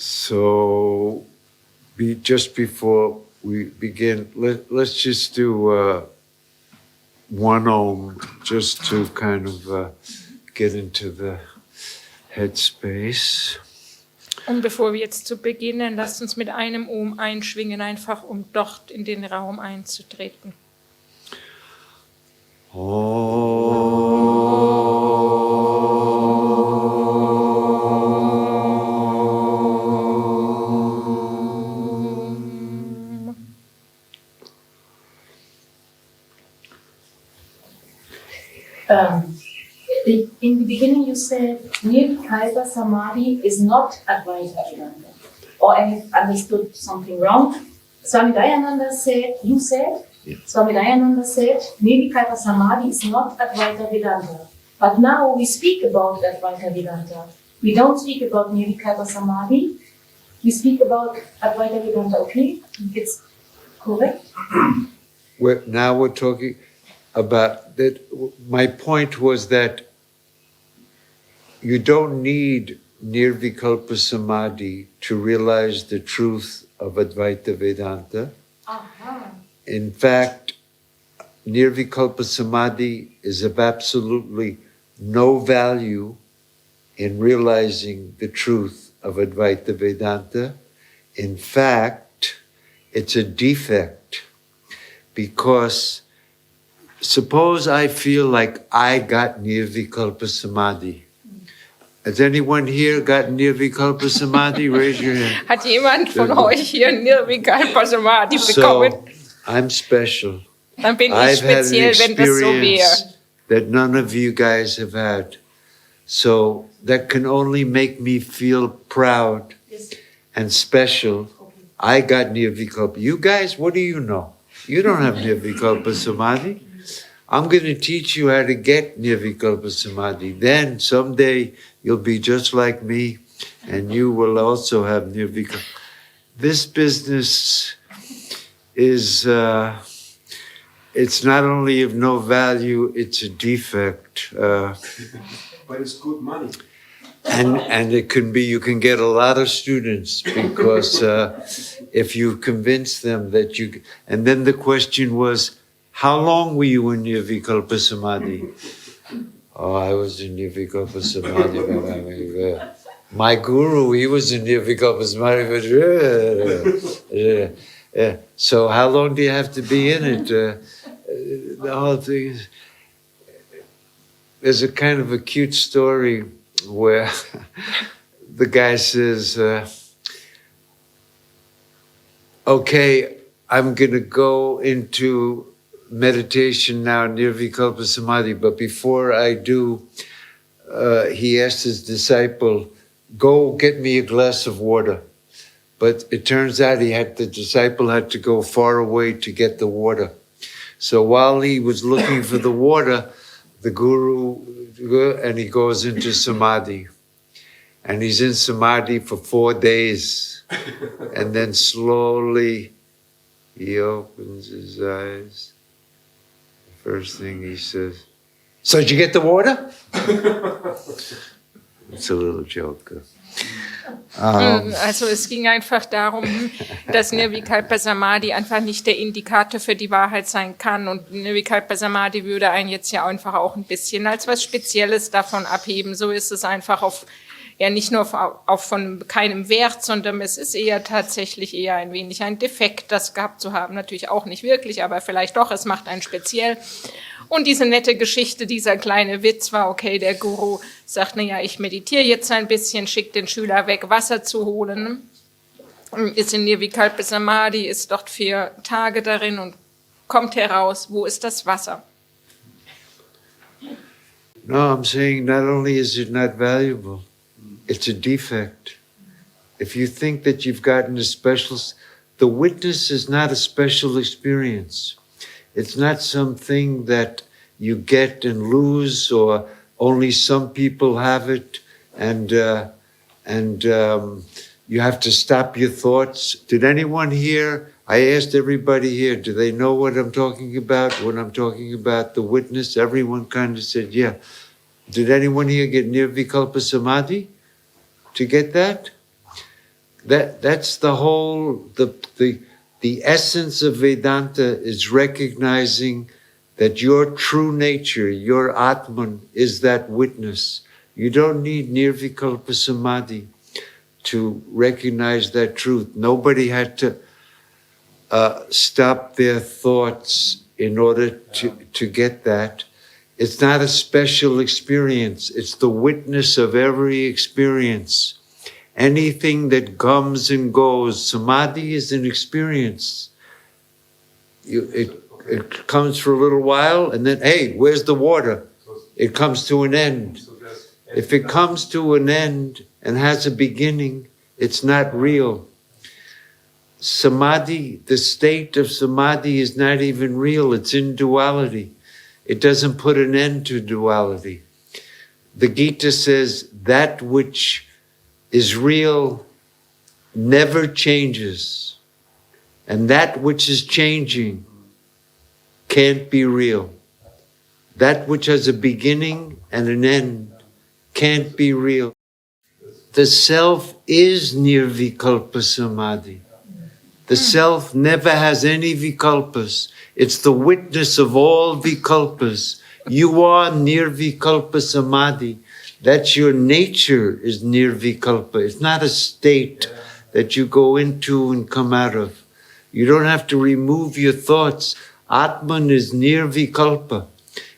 So, just before we begin, let's just do one Om, just to kind of get into the headspace. Und bevor wir jetzt zu beginnen, lasst uns mit einem Om einschwingen, einfach um dort in den Raum einzutreten. In the beginning you said Nirvikalpa Samadhi is not Advaita Vedanta. Or I have understood something wrong. Swami Dayananda said, Swami Dayananda said, Nirvikalpa Samadhi is not Advaita Vedanta. But now we speak about Advaita Vedanta. We don't speak about Nirvikalpa Samadhi. We speak about Advaita Vedanta, okay? It's correct? Now we're talking about that. My point was that you don't need Nirvikalpa Samadhi to realize the truth of Advaita Vedanta. In fact, Nirvikalpa Samadhi is of absolutely no value in realizing the truth of Advaita Vedanta. In fact, it's a defect, because suppose I feel like I got Nirvikalpa Samadhi. Has anyone here got Nirvikalpa Samadhi? Raise your hand. Hat jemand von euch hier Nirvikalpa Samadhi bekommen? So, I'm special. Dann bin ich I've had speziell, an wenn das so wäre. experience that none of you guys have had. So that can only make me feel proud and special. I got Nirvikalpa. You guys, what do you know? You don't have Nirvikalpa Samadhi. I'm going to teach you how to get Nirvikalpa Samadhi. Then someday you'll be just like me, and you will also have Nirvikalpa. This business is, it's not only of no value, it's a defect. But it's good money. And it can be, you can get a lot of students, because if you convince them that you, and then the question was, how long were you in Nirvikalpa Samadhi? Oh, I was in Nirvikalpa Samadhi. My guru, he was in Nirvikalpa Samadhi. So how long do you have to be in it? The whole thing is, there's a kind of a cute story where the guy says, okay, I'm going to go into meditation now, Nirvikalpa Samadhi, but before I do, he asked his disciple, go get me a glass of water. But it turns out the disciple had to go far away to get the water. So while he was looking for the water, the guru, and he goes into Samadhi. And he's in Samadhi for 4 days. And then slowly he opens his eyes. First thing he says, so did you get the water? It's a little joke. Also es ging einfach darum, dass Nirvikalpa Samadhi einfach nicht der Indikator für die Wahrheit sein kann, und Nirvikalpa Samadhi würde einen jetzt ja einfach auch ein bisschen als was Spezielles davon abheben. So ist es einfach nicht nur auf von keinem Wert, sondern es ist eher tatsächlich eher ein wenig ein Defekt, das gehabt zu haben. Natürlich auch nicht wirklich, aber vielleicht doch, es macht einen speziell. Und diese nette Geschichte, dieser kleine Witz war, okay, der Guru sagt, naja, ich meditiere jetzt ein bisschen, schickt den Schüler weg, Wasser zu holen, ist in Nirvikalpa Samadhi, ist dort 4 Tage darin und kommt heraus, wo ist das Wasser? No, I'm saying not only is it not valuable, it's a defect. If you think that you've gotten a special, the witness is not a special experience. It's not something that you get and lose, or only some people have it, and you have to stop your thoughts. Did anyone here? I asked everybody here, do they know what I'm talking about? When I'm talking about the witness, everyone kind of said, yeah. Did anyone here get Nirvikalpa Samadhi? To get that? That's the whole, the essence of Vedanta is recognizing that your true nature, your Atman, is that witness. You don't need Nirvikalpa Samadhi to recognize that truth. Nobody had to stop their thoughts in order to get that. It's not a special experience. It's the witness of every experience. Anything that comes and goes, samadhi is an experience. It comes for a little while and then, hey, where's the water? It comes to an end. If it comes to an end and has a beginning, it's not real. Samadhi, the state of samadhi is not even real. It's in duality. It doesn't put an end to duality. The Gita says that which is real never changes. And that which is changing can't be real. That which has a beginning and an end can't be real. The self is nirvikalpa samadhi. The self never has any vikalpas. It's the witness of all vikalpas. You are nirvikalpa samadhi. That's your nature is nirvikalpa. It's not a state that you go into and come out of. You don't have to remove your thoughts. Atman is nirvikalpa.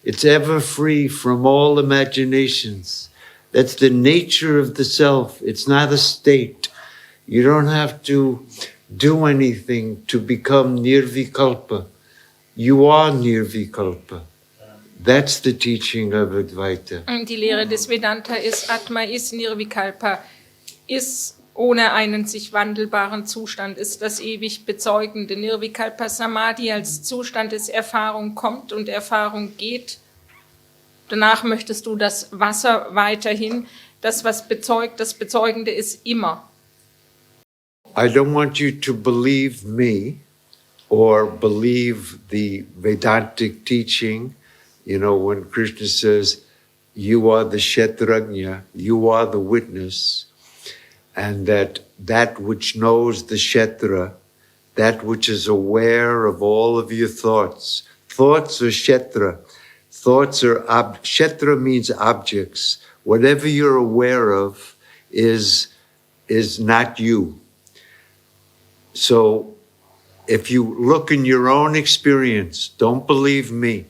It's ever free from all imaginations. That's the nature of the self. It's not a state. You don't have to do anything to become nirvikalpa. You are nirvikalpa. That's the teaching of Advaita. Die Lehre des Vedanta ist, Atma ist Nirvikalpa, ist ohne einen sich wandelbaren Zustand, ist das ewig bezeugende. Nirvikalpa Samadhi als Zustand des Erfahrung kommt und Erfahrung geht. Danach möchtest du das Wasser weiterhin, das was bezeugt, das Bezeugende ist immer. I don't want you to believe me or believe the Vedantic teaching. You know, when Krishna says, you are the Kshetrajna, you are the witness, and that which knows the Kshetra, that which is aware of all of your thoughts. Thoughts are Kshetra. Thoughts are, Kshetra means objects. Whatever you're aware of is not you. So if you look in your own experience, don't believe me.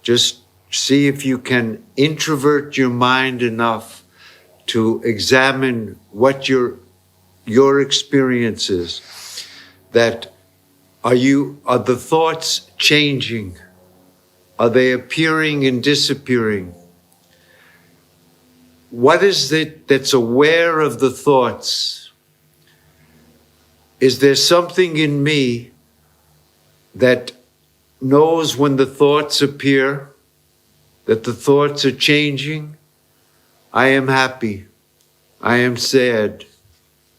Just see if you can introvert your mind enough to examine what your experience is. That are the thoughts changing? Are they appearing and disappearing? What is it that's aware of the thoughts? Is there something in me that knows when the thoughts appear, that the thoughts are changing? I am happy. I am sad.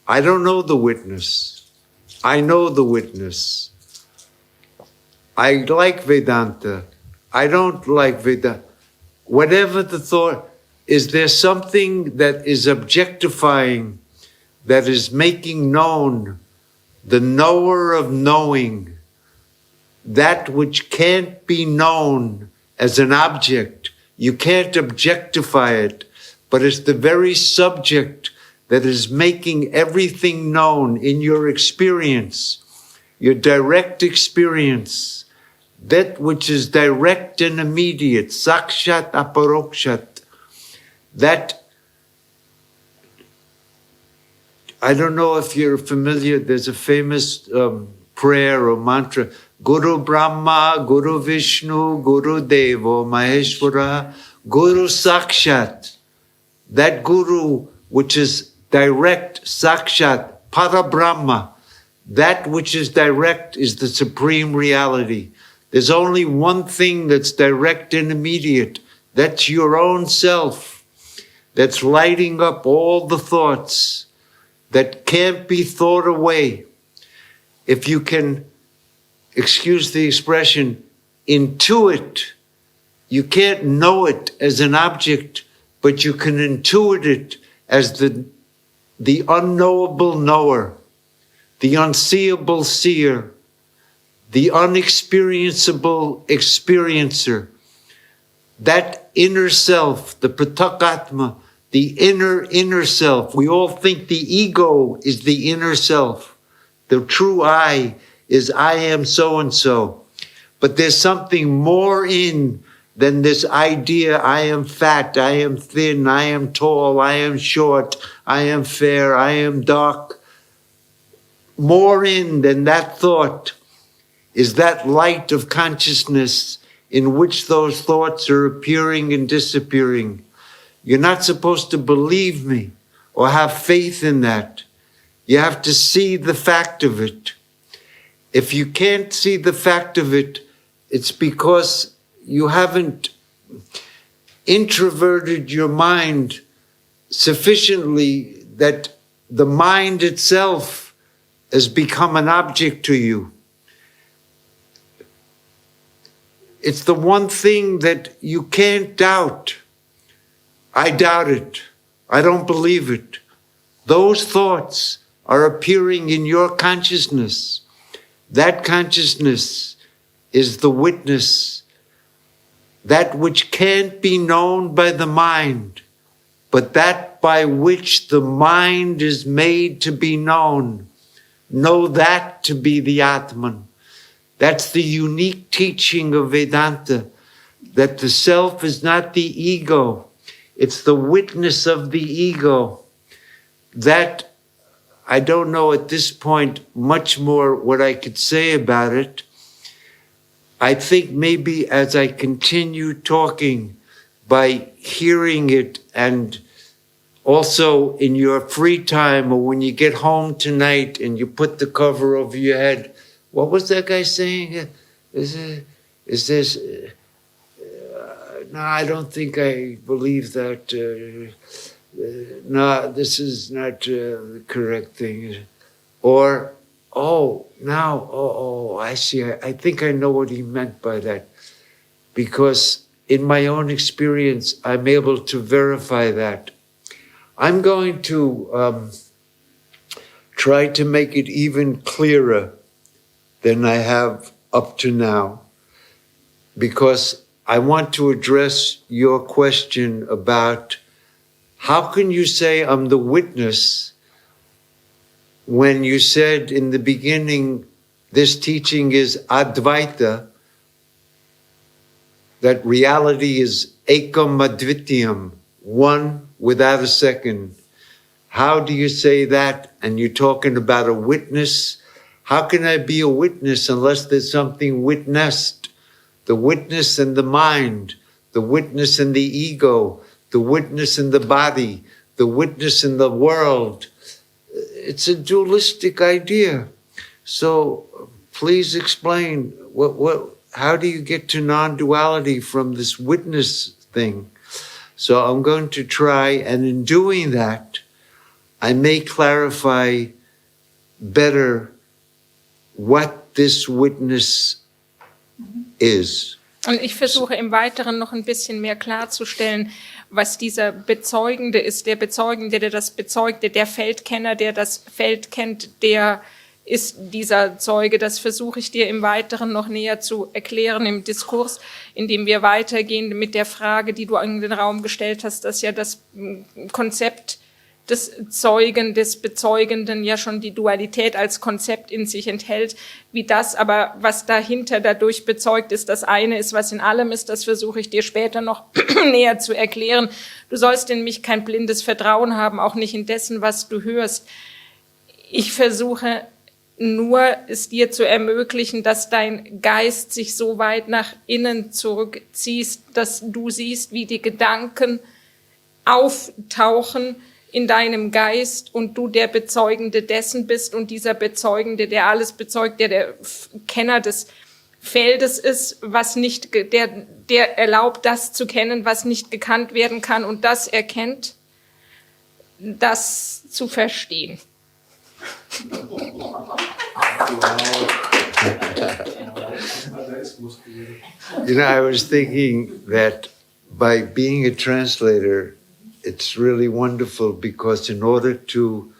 I don't know the witness. I know the witness. I like Vedanta. I don't like Vedanta. Whatever the thought, is there something that is objectifying, that is making known the knower of knowing, that which can't be known as an object? You can't objectify it, but it's the very subject that is making everything known in your experience, your direct experience, that which is direct and immediate, sakshat aparokshat. That, I don't know if you're familiar, there's a famous prayer or mantra, Guru Brahma, Guru Vishnu, Guru Devo, Maheshwara, Guru Sakshat. That Guru which is direct, Sakshat, Parabrahma, that which is direct is the supreme reality. There's only one thing that's direct and immediate. That's your own self. That's lighting up all the thoughts that can't be thought away. If you can, excuse the expression, intuit, you can't know it as an object, but you can intuit it as the the unknowable knower, the unseeable seer, the unexperienceable experiencer, that inner self, the pratakatma, the inner self. We all think the ego is the inner self. The true I is I am so-and-so. But there's something more in than this idea, I am fat, I am thin, I am tall, I am short, I am fair, I am dark. More in than that thought is that light of consciousness in which those thoughts are appearing and disappearing. You're not supposed to believe me or have faith in that. You have to see the fact of it. If you can't see the fact of it, it's because you haven't introverted your mind sufficiently that the mind itself has become an object to you. It's the one thing that you can't doubt. I doubt it. I don't believe it. Those thoughts are appearing in your consciousness. That consciousness is the witness, that which can't be known by the mind, but that by which the mind is made to be known. Know that to be the Atman. That's the unique teaching of Vedanta, that the self is not the ego. It's the witness of the ego. That, I don't know at this point much more what I could say about it. I think maybe as I continue talking, by hearing it, and also in your free time or when you get home tonight and you put the cover over your head, what was that guy saying? Is this? No, I don't think I believe that. No, this is not the correct thing. Or, I see. I think I know what he meant by that. Because in my own experience, I'm able to verify that. I'm going to try to make it even clearer than I have up to now, because I want to address your question about how can you say I'm the witness when you said in the beginning this teaching is Advaita, that reality is ekam advitiyam, one without a second. How do you say that? And you're talking about a witness. How can I be a witness unless there's something witnessed? The witness in the mind, the witness in the ego, the witness in the body, the witness in the world. It's a dualistic idea. So please explain, how do you get to non-duality from this witness thing? So I'm going to try, and in doing that, I may clarify better what this witness is. Und ich versuche im Weiteren noch ein bisschen mehr klarzustellen, was dieser Bezeugende ist. Der Bezeugende, der das bezeugte, der Feldkenner, der das Feld kennt, der ist dieser Zeuge. Das versuche ich dir im Weiteren noch näher zu erklären im Diskurs, indem wir weitergehen mit der Frage, die du in den Raum gestellt hast, dass ja das Konzept des Zeugen, des Bezeugenden ja schon die Dualität als Konzept in sich enthält, wie das aber, was dahinter dadurch bezeugt ist, das eine ist, was in allem ist, das versuche ich dir später noch näher zu erklären. Du sollst in mich kein blindes Vertrauen haben, auch nicht in dessen, was du hörst. Ich versuche nur, es dir zu ermöglichen, dass dein Geist sich so weit nach innen zurückziehst, dass du siehst, wie die Gedanken auftauchen in deinem Geist und du der Bezeugende dessen bist und dieser Bezeugende, der alles bezeugt, der Kenner des Feldes ist, was nicht, der erlaubt, das zu kennen, was nicht gekannt werden kann und das erkennt, das zu verstehen. You know, I was thinking that by being a translator, it's really wonderful because in order to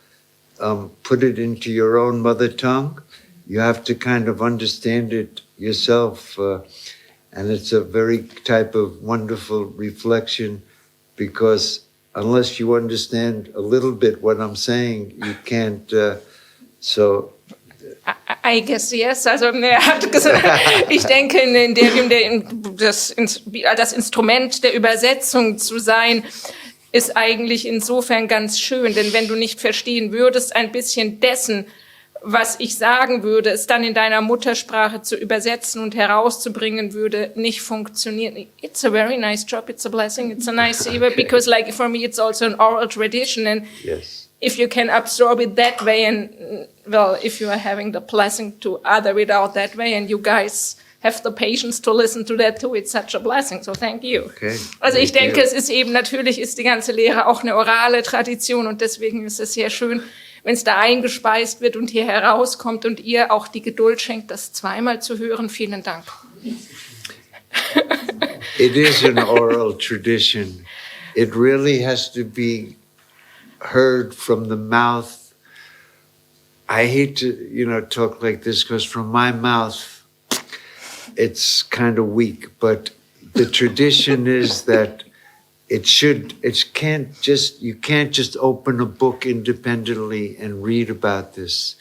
put it into your own mother tongue, you have to kind of understand it yourself. And it's a very type of wonderful reflection because unless you understand a little bit what I'm saying, you can't, so... I guess yes. Also er hat gesagt, ich denke, das Instrument der Übersetzung zu sein, ist eigentlich insofern ganz schön. Denn wenn du nicht verstehen würdest, ein bisschen dessen, was ich sagen würde, es dann in deiner Muttersprache zu übersetzen und herauszubringen, würde nicht funktionieren. It's a very nice job, it's a blessing, it's a nice savor, okay. Because like for me it's also an oral tradition and yes. If you can absorb it that way and, well, if you are having the blessing to other it out that way and you guys have the patience to listen to that too, it's such a blessing, so thank you. Okay. Also ich denke, es ist eben, natürlich ist die ganze Lehre auch eine orale Tradition und deswegen ist es sehr schön, wenn es da eingespeist wird und hier herauskommt und ihr auch die Geduld schenkt, das zweimal zu hören. Vielen Dank. It is an oral tradition. It really has to be heard from the mouth. I hate to, talk like this because from my mouth, it's kind of weak. But the tradition is that you can't just open a book independently and read about this.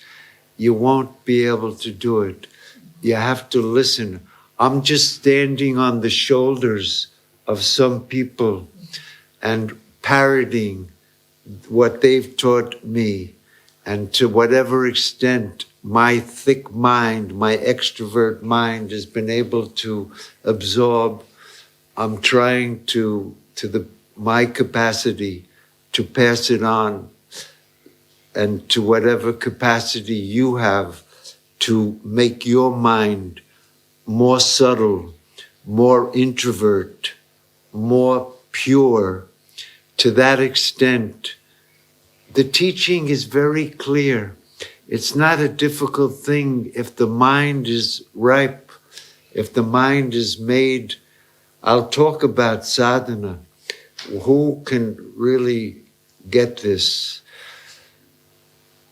You won't be able to do it. You have to listen. I'm just standing on the shoulders of some people and parroting what they've taught me, and to whatever extent my thick mind, my extrovert mind has been able to absorb, I'm trying to my capacity to pass it on, and to whatever capacity you have to make your mind more subtle, more introvert, more pure. To that extent, the teaching is very clear. It's not a difficult thing if the mind is ripe, if the mind is made. I'll talk about sadhana. Who can really get this?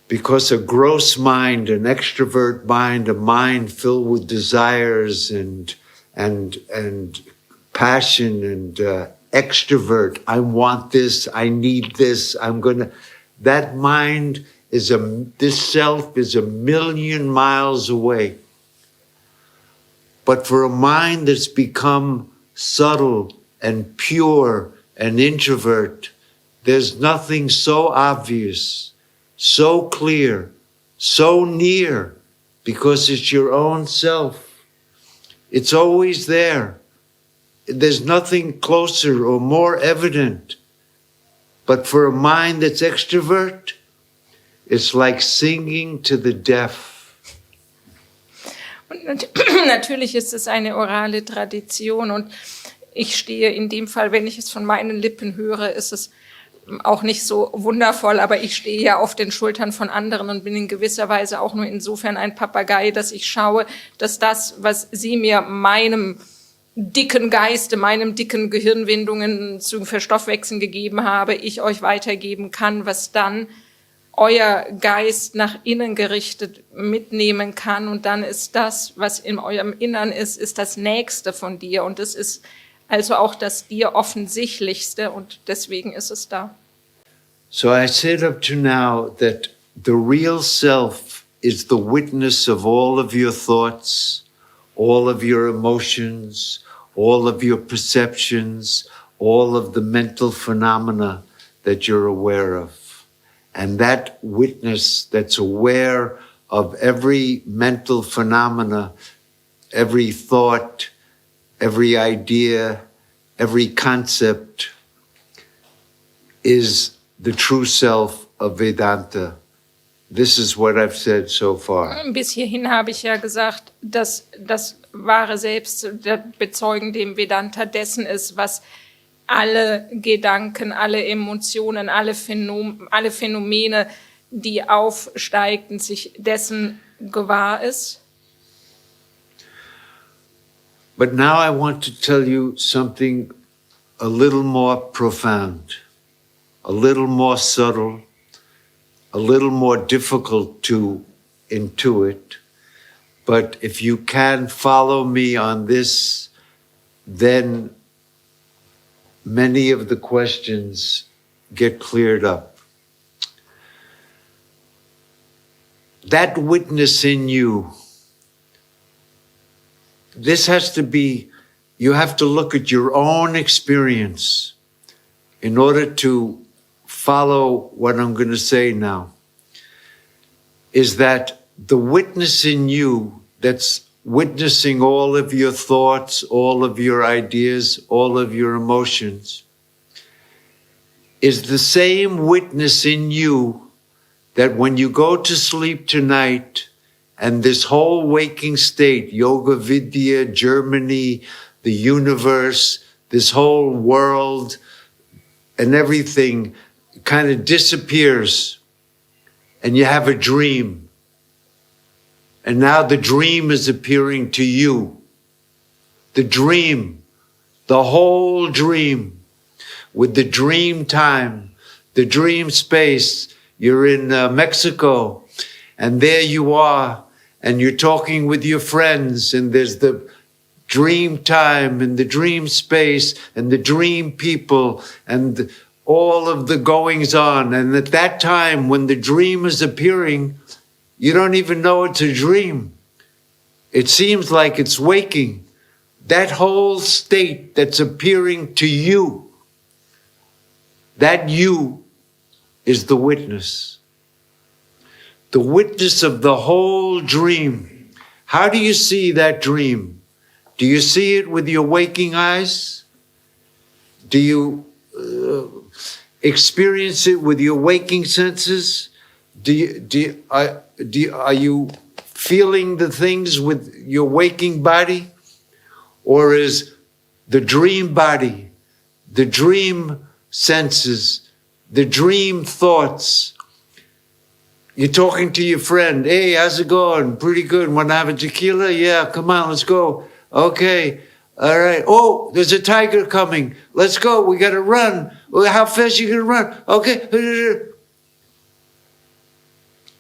Because a gross mind, an extrovert mind, a mind filled with desires and passion and extrovert, I want this, I need this, that mind this self is 1,000,000 miles away. But for a mind that's become subtle and pure and introvert, there's nothing so obvious, so clear, so near, because it's your own self. It's always there. There's nothing closer or more evident. But for a mind that's extrovert, it's like singing to the deaf. Und natürlich ist es eine orale Tradition und ich stehe in dem Fall, wenn ich es von meinen Lippen höre, ist es auch nicht so wundervoll, aber ich stehe ja auf den Schultern von anderen und bin in gewisser Weise auch nur insofern ein Papagei, dass ich schaue, dass das, was Sie mir meinem dicken Geiste, meinem dicken Gehirnwindungen zu verstoffwechseln gegeben habe, ich euch weitergeben kann, was dann euer Geist nach innen gerichtet mitnehmen kann. Und dann ist das, was in eurem Innern ist das Nächste von dir. Und es ist also auch das dir Offensichtlichste. Und deswegen ist es da. So I said up to now that the real self is the witness of all of your thoughts, all of your emotions, all of your perceptions, all of the mental phenomena that you're aware of. And that witness that's aware of every mental phenomena, every thought, every idea, every concept is the true self of Vedanta. This is what I've said so far. Bis hierhin habe ich ja gesagt, dass das wahre Selbst, der Bezeugen dem Vedanta dessen ist, was alle Gedanken, alle Emotionen, alle Phänomene, die aufsteigen, sich dessen gewahr ist. But now I want to tell you something a little more profound. a little more subtle, a little more difficult to intuit. But if you can follow me on this, then many of the questions get cleared up. That witness in you, this has to be, you have to look at your own experience in order to follow what I'm going to say now, is that the witness in you that's witnessing all of your thoughts, all of your ideas, all of your emotions, is the same witness in you that when you go to sleep tonight and this whole waking state, yoga, Vidya, Germany, the universe, this whole world and everything kind of disappears and you have a dream. And now the dream is appearing to you. The dream, the whole dream, with the dream time, the dream space. You're in Mexico, and there you are, and you're talking with your friends, and there's the dream time, and the dream space, and the dream people, and all of the goings on. And at that time, when the dream is appearing, you don't even know it's a dream. It seems like it's waking. That whole state that's appearing to you, that you is the witness. The witness of the whole dream. How do you see that dream? Do you see it with your waking eyes? Do you experience it with your waking senses? Are you feeling the things with your waking body? Or is the dream body, the dream senses, the dream thoughts? You're talking to your friend. Hey, how's it going? Pretty good. Want to have a tequila? Yeah, come on, let's go. Okay, all right. Oh, there's a tiger coming. Let's go. We got to run. How fast you going to run? Okay.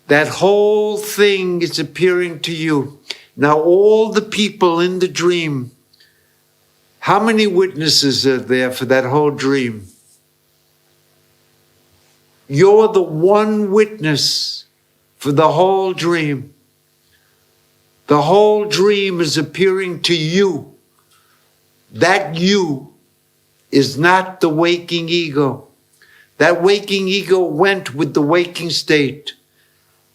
That whole thing is appearing to you. Now, all the people in the dream, how many witnesses are there for that whole dream? You're the one witness for the whole dream. The whole dream is appearing to you. That you is not the waking ego. That waking ego went with the waking state.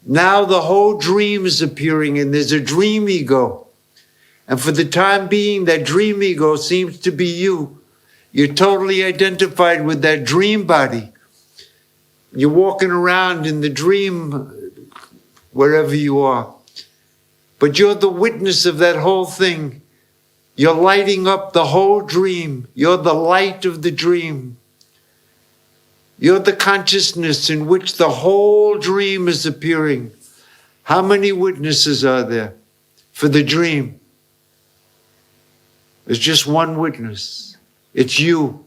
Now the whole dream is appearing and there's a dream ego. And for the time being, that dream ego seems to be you. You're totally identified with that dream body. You're walking around in the dream, wherever you are. But you're the witness of that whole thing. You're lighting up the whole dream. You're the light of the dream. You're the consciousness in which the whole dream is appearing. How many witnesses are there for the dream? There's just one witness. It's you.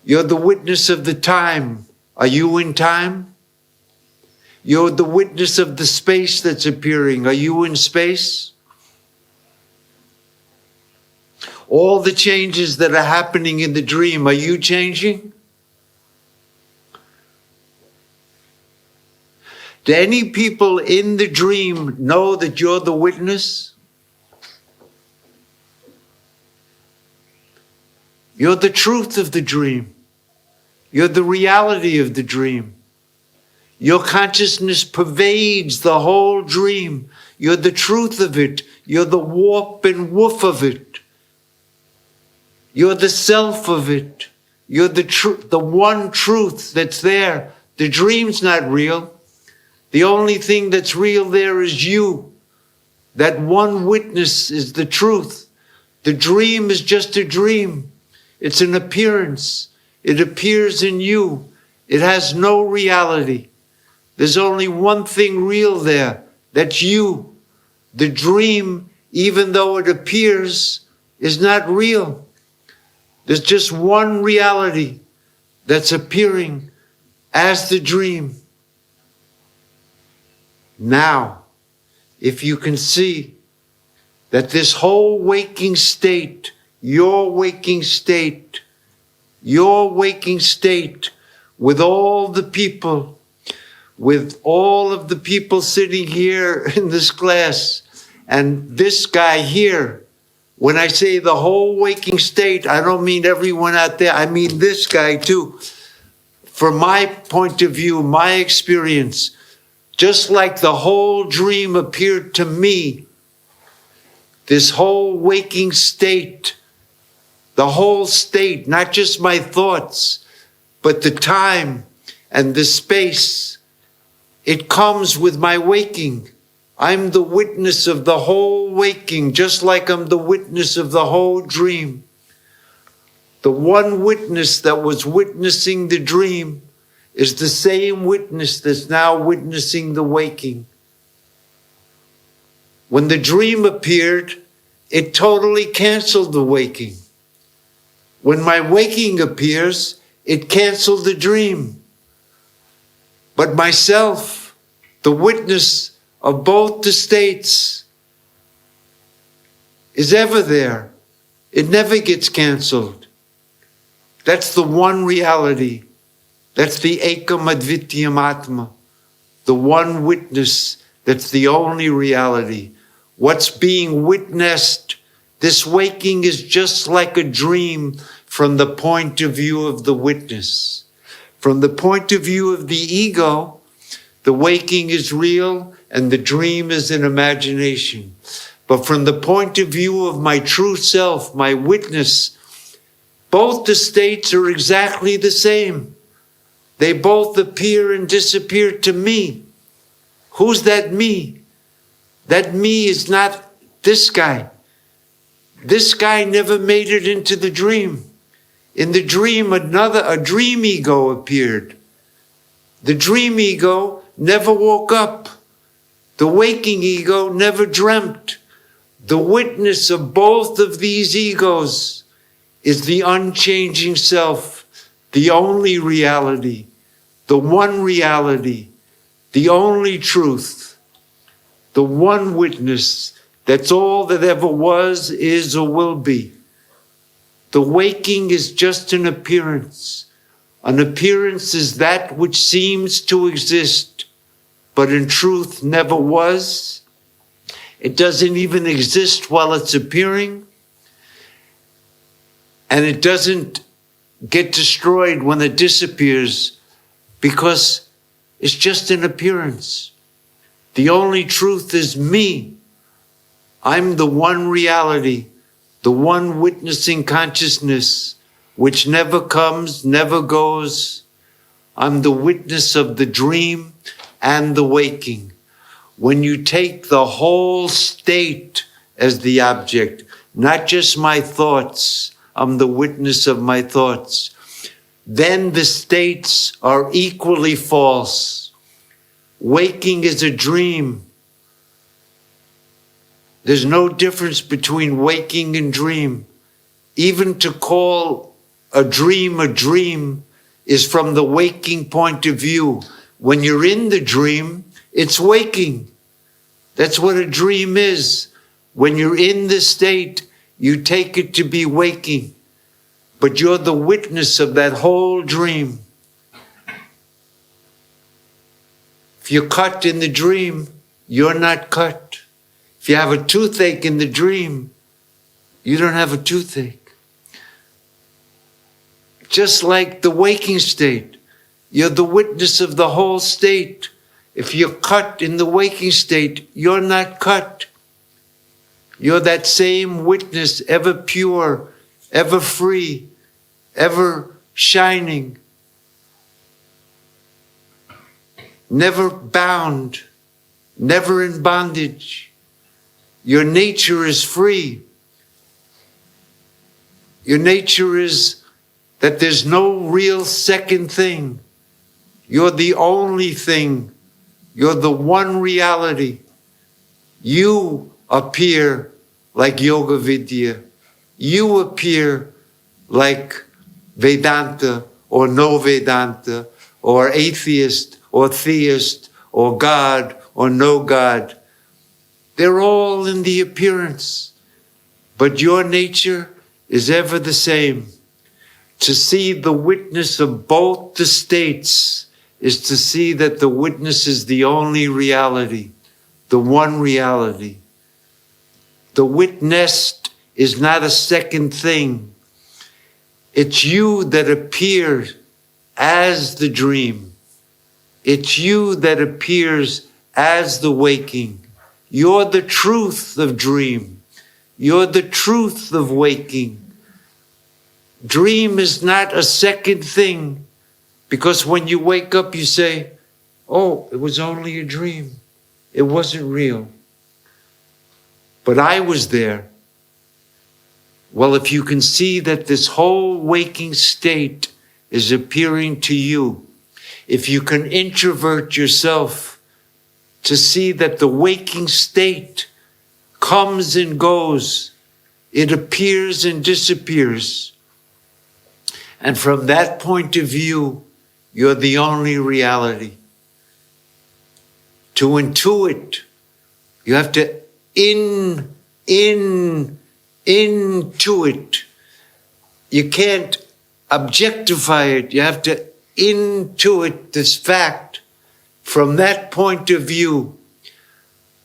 You're the witness of the time. Are you in time? You're the witness of the space that's appearing. Are you in space? All the changes that are happening in the dream, are you changing? Do any people in the dream know that you're the witness? You're the truth of the dream. You're the reality of the dream. Your consciousness pervades the whole dream. You're the truth of it. You're the warp and woof of it. You're the self of it. You're the one truth that's there. The dream's not real. The only thing that's real there is you. That one witness is the truth. The dream is just a dream. It's an appearance. It appears in you. It has no reality. There's only one thing real there. That's you. The dream, even though it appears, is not real. There's just one reality. that's appearing as the dream. Now, if you can see that this whole waking state, your waking state, with all the people, with all of the people sitting here in this class, and this guy here, when I say the whole waking state, I don't mean everyone out there, I mean this guy too. From my point of view, my experience, just like the whole dream appeared to me, this whole waking state, the whole state, not just my thoughts, but the time and the space, it comes with my waking. I'm the witness of the whole waking, just like I'm the witness of the whole dream. The one witness that was witnessing the dream is the same witness that's now witnessing the waking. When the dream appeared, it totally canceled the waking. When my waking appears, it canceled the dream. But myself, the witness of both the states, is ever there. It never gets canceled. That's the one reality. That's the Ekam Advityam Atma, the one witness. That's the only reality. What's being witnessed, this waking is just like a dream from the point of view of the witness. From the point of view of the ego, the waking is real and the dream is an imagination. But from the point of view of my true self, my witness, both the states are exactly the same. They both appear and disappear to me. Who's that me? That me is not this guy. This guy never made it into the dream. In the dream, a dream ego appeared. The dream ego never woke up. The waking ego never dreamt. The witness of both of these egos is the unchanging self, the only reality, the one reality, the only truth, the one witness. That's all that ever was, is, or will be. The waking is just an appearance. An appearance is that which seems to exist, but in truth never was. It doesn't even exist while it's appearing. And it doesn't get destroyed when it disappears because it's just an appearance. The only truth is me. I'm the one reality, the one witnessing consciousness, which never comes, never goes. I'm the witness of the dream and the waking. When you take the whole state as the object, not just my thoughts, I'm the witness of my thoughts, then the states are equally false. Waking is a dream. There's no difference between waking and dream. Even to call a dream is from the waking point of view. When you're in the dream, it's waking. That's what a dream is. When you're in the state, you take it to be waking. But you're the witness of that whole dream. If you're cut in the dream, you're not cut. If you have a toothache in the dream, you don't have a toothache. Just like the waking state, you're the witness of the whole state. If you're cut in the waking state, you're not cut. You're that same witness, ever pure, ever free, ever shining, never bound, never in bondage. Your nature is free. Your nature is that there's no real second thing. You're the only thing. You're the one reality. You appear like Yoga Vidya. You appear like Vedanta or no Vedanta, or atheist, or theist, or God, or no God. They're all in the appearance, but your nature is ever the same. To see the witness of both the states is to see that the witness is the only reality, the one reality. The witnessed is not a second thing. It's you that appears as the dream. It's you that appears as the waking. You're the truth of dream. You're the truth of waking. Dream is not a second thing, because when you wake up, you say, oh, it was only a dream. It wasn't real. But I was there. Well, if you can see that this whole waking state is appearing to you, if you can introvert yourself to see that the waking state comes and goes, it appears and disappears. And from that point of view, you're the only reality. To intuit, you have to intuit. You can't objectify it. You have to intuit this fact. From that point of view,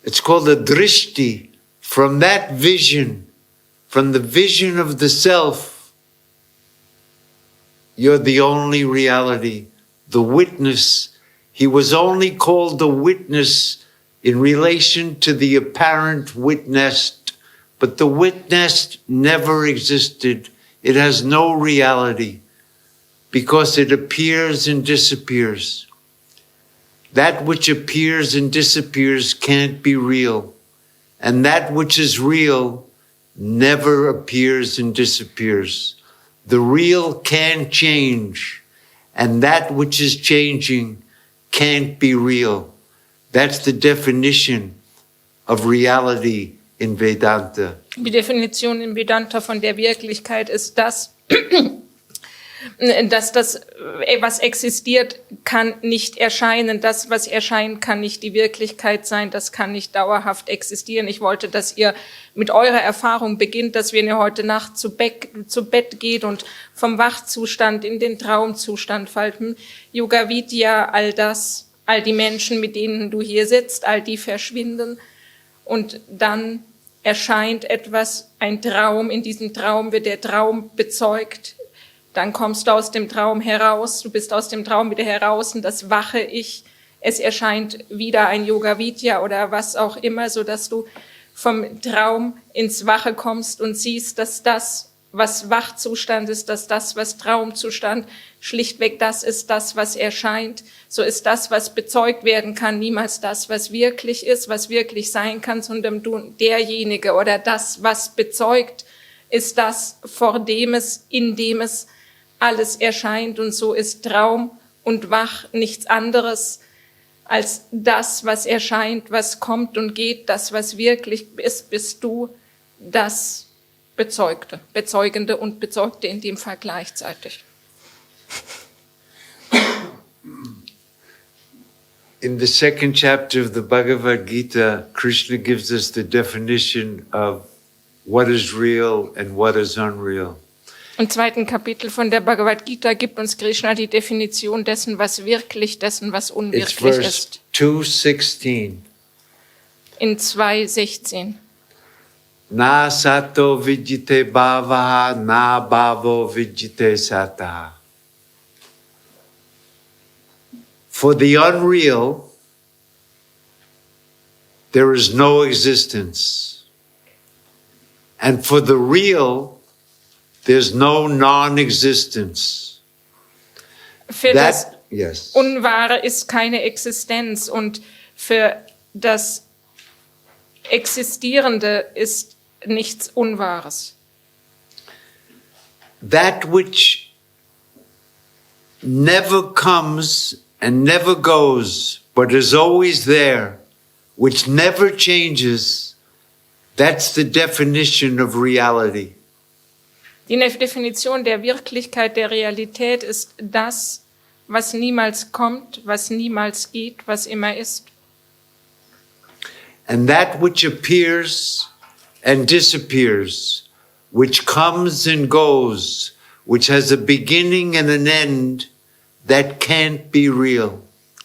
it's called a drishti. From that vision, from the vision of the self, you're the only reality, the witness. He was only called the witness in relation to the apparent witnessed, but the witnessed never existed. It has no reality because it appears and disappears. That which appears and disappears can't be real, and that which is real never appears and disappears. The real can change, and that which is changing can't be real. That's the definition of reality in Vedanta. Die Definition in Vedanta von der Wirklichkeit ist das, dass das, was existiert, kann nicht erscheinen. Das, was erscheint, kann nicht die Wirklichkeit sein. Das kann nicht dauerhaft existieren. Ich wollte, dass ihr mit eurer Erfahrung beginnt, dass wenn ihr heute Nacht zu Bett geht und vom Wachzustand in den Traumzustand fallen, Yoga Vidya, all das, all die Menschen, mit denen du hier sitzt, all die verschwinden und dann erscheint etwas, ein Traum. In diesem Traum wird der Traum bezeugt. Dann kommst du aus dem Traum heraus, du bist aus dem Traum wieder heraus und das wache Ich, es erscheint wieder ein Yoga Vidya oder was auch immer, so dass du vom Traum ins Wache kommst und siehst, dass das, was Wachzustand ist, dass das, was Traumzustand, schlichtweg das ist, das, was erscheint. So ist das, was bezeugt werden kann, niemals das, was wirklich ist, was wirklich sein kann, sondern du, derjenige oder das, was bezeugt, ist das, vor dem es, in dem es alles erscheint. Und so ist Traum und Wach nichts anderes als das, was erscheint, was kommt und geht, das, was wirklich ist, bist du das Bezeugte, Bezeugende und Bezeugte in dem Fall gleichzeitig. In the second chapter of the Bhagavad Gita, Krishna gives us the definition of what is real and what is unreal. Im zweiten Kapitel von der Bhagavad Gita gibt uns Krishna die Definition dessen, was wirklich, dessen, was unwirklich ist. 2:16. In 2,16. Na sato vidyate bhavaha, na bhavo vidyate sataha. For the unreal, there is no existence. And for the real, there's no non-existence. Für das yes. Unwahre ist keine Existenz und für das Existierende ist nichts Unwahres. That which never comes and never goes, but is always there, which never changes, that's the definition of reality. Die Definition der Wirklichkeit, der Realität ist das, was niemals kommt, was niemals geht, was immer ist. And that which appears and disappears, which comes and goes, which has a beginning and an end, that can't be real.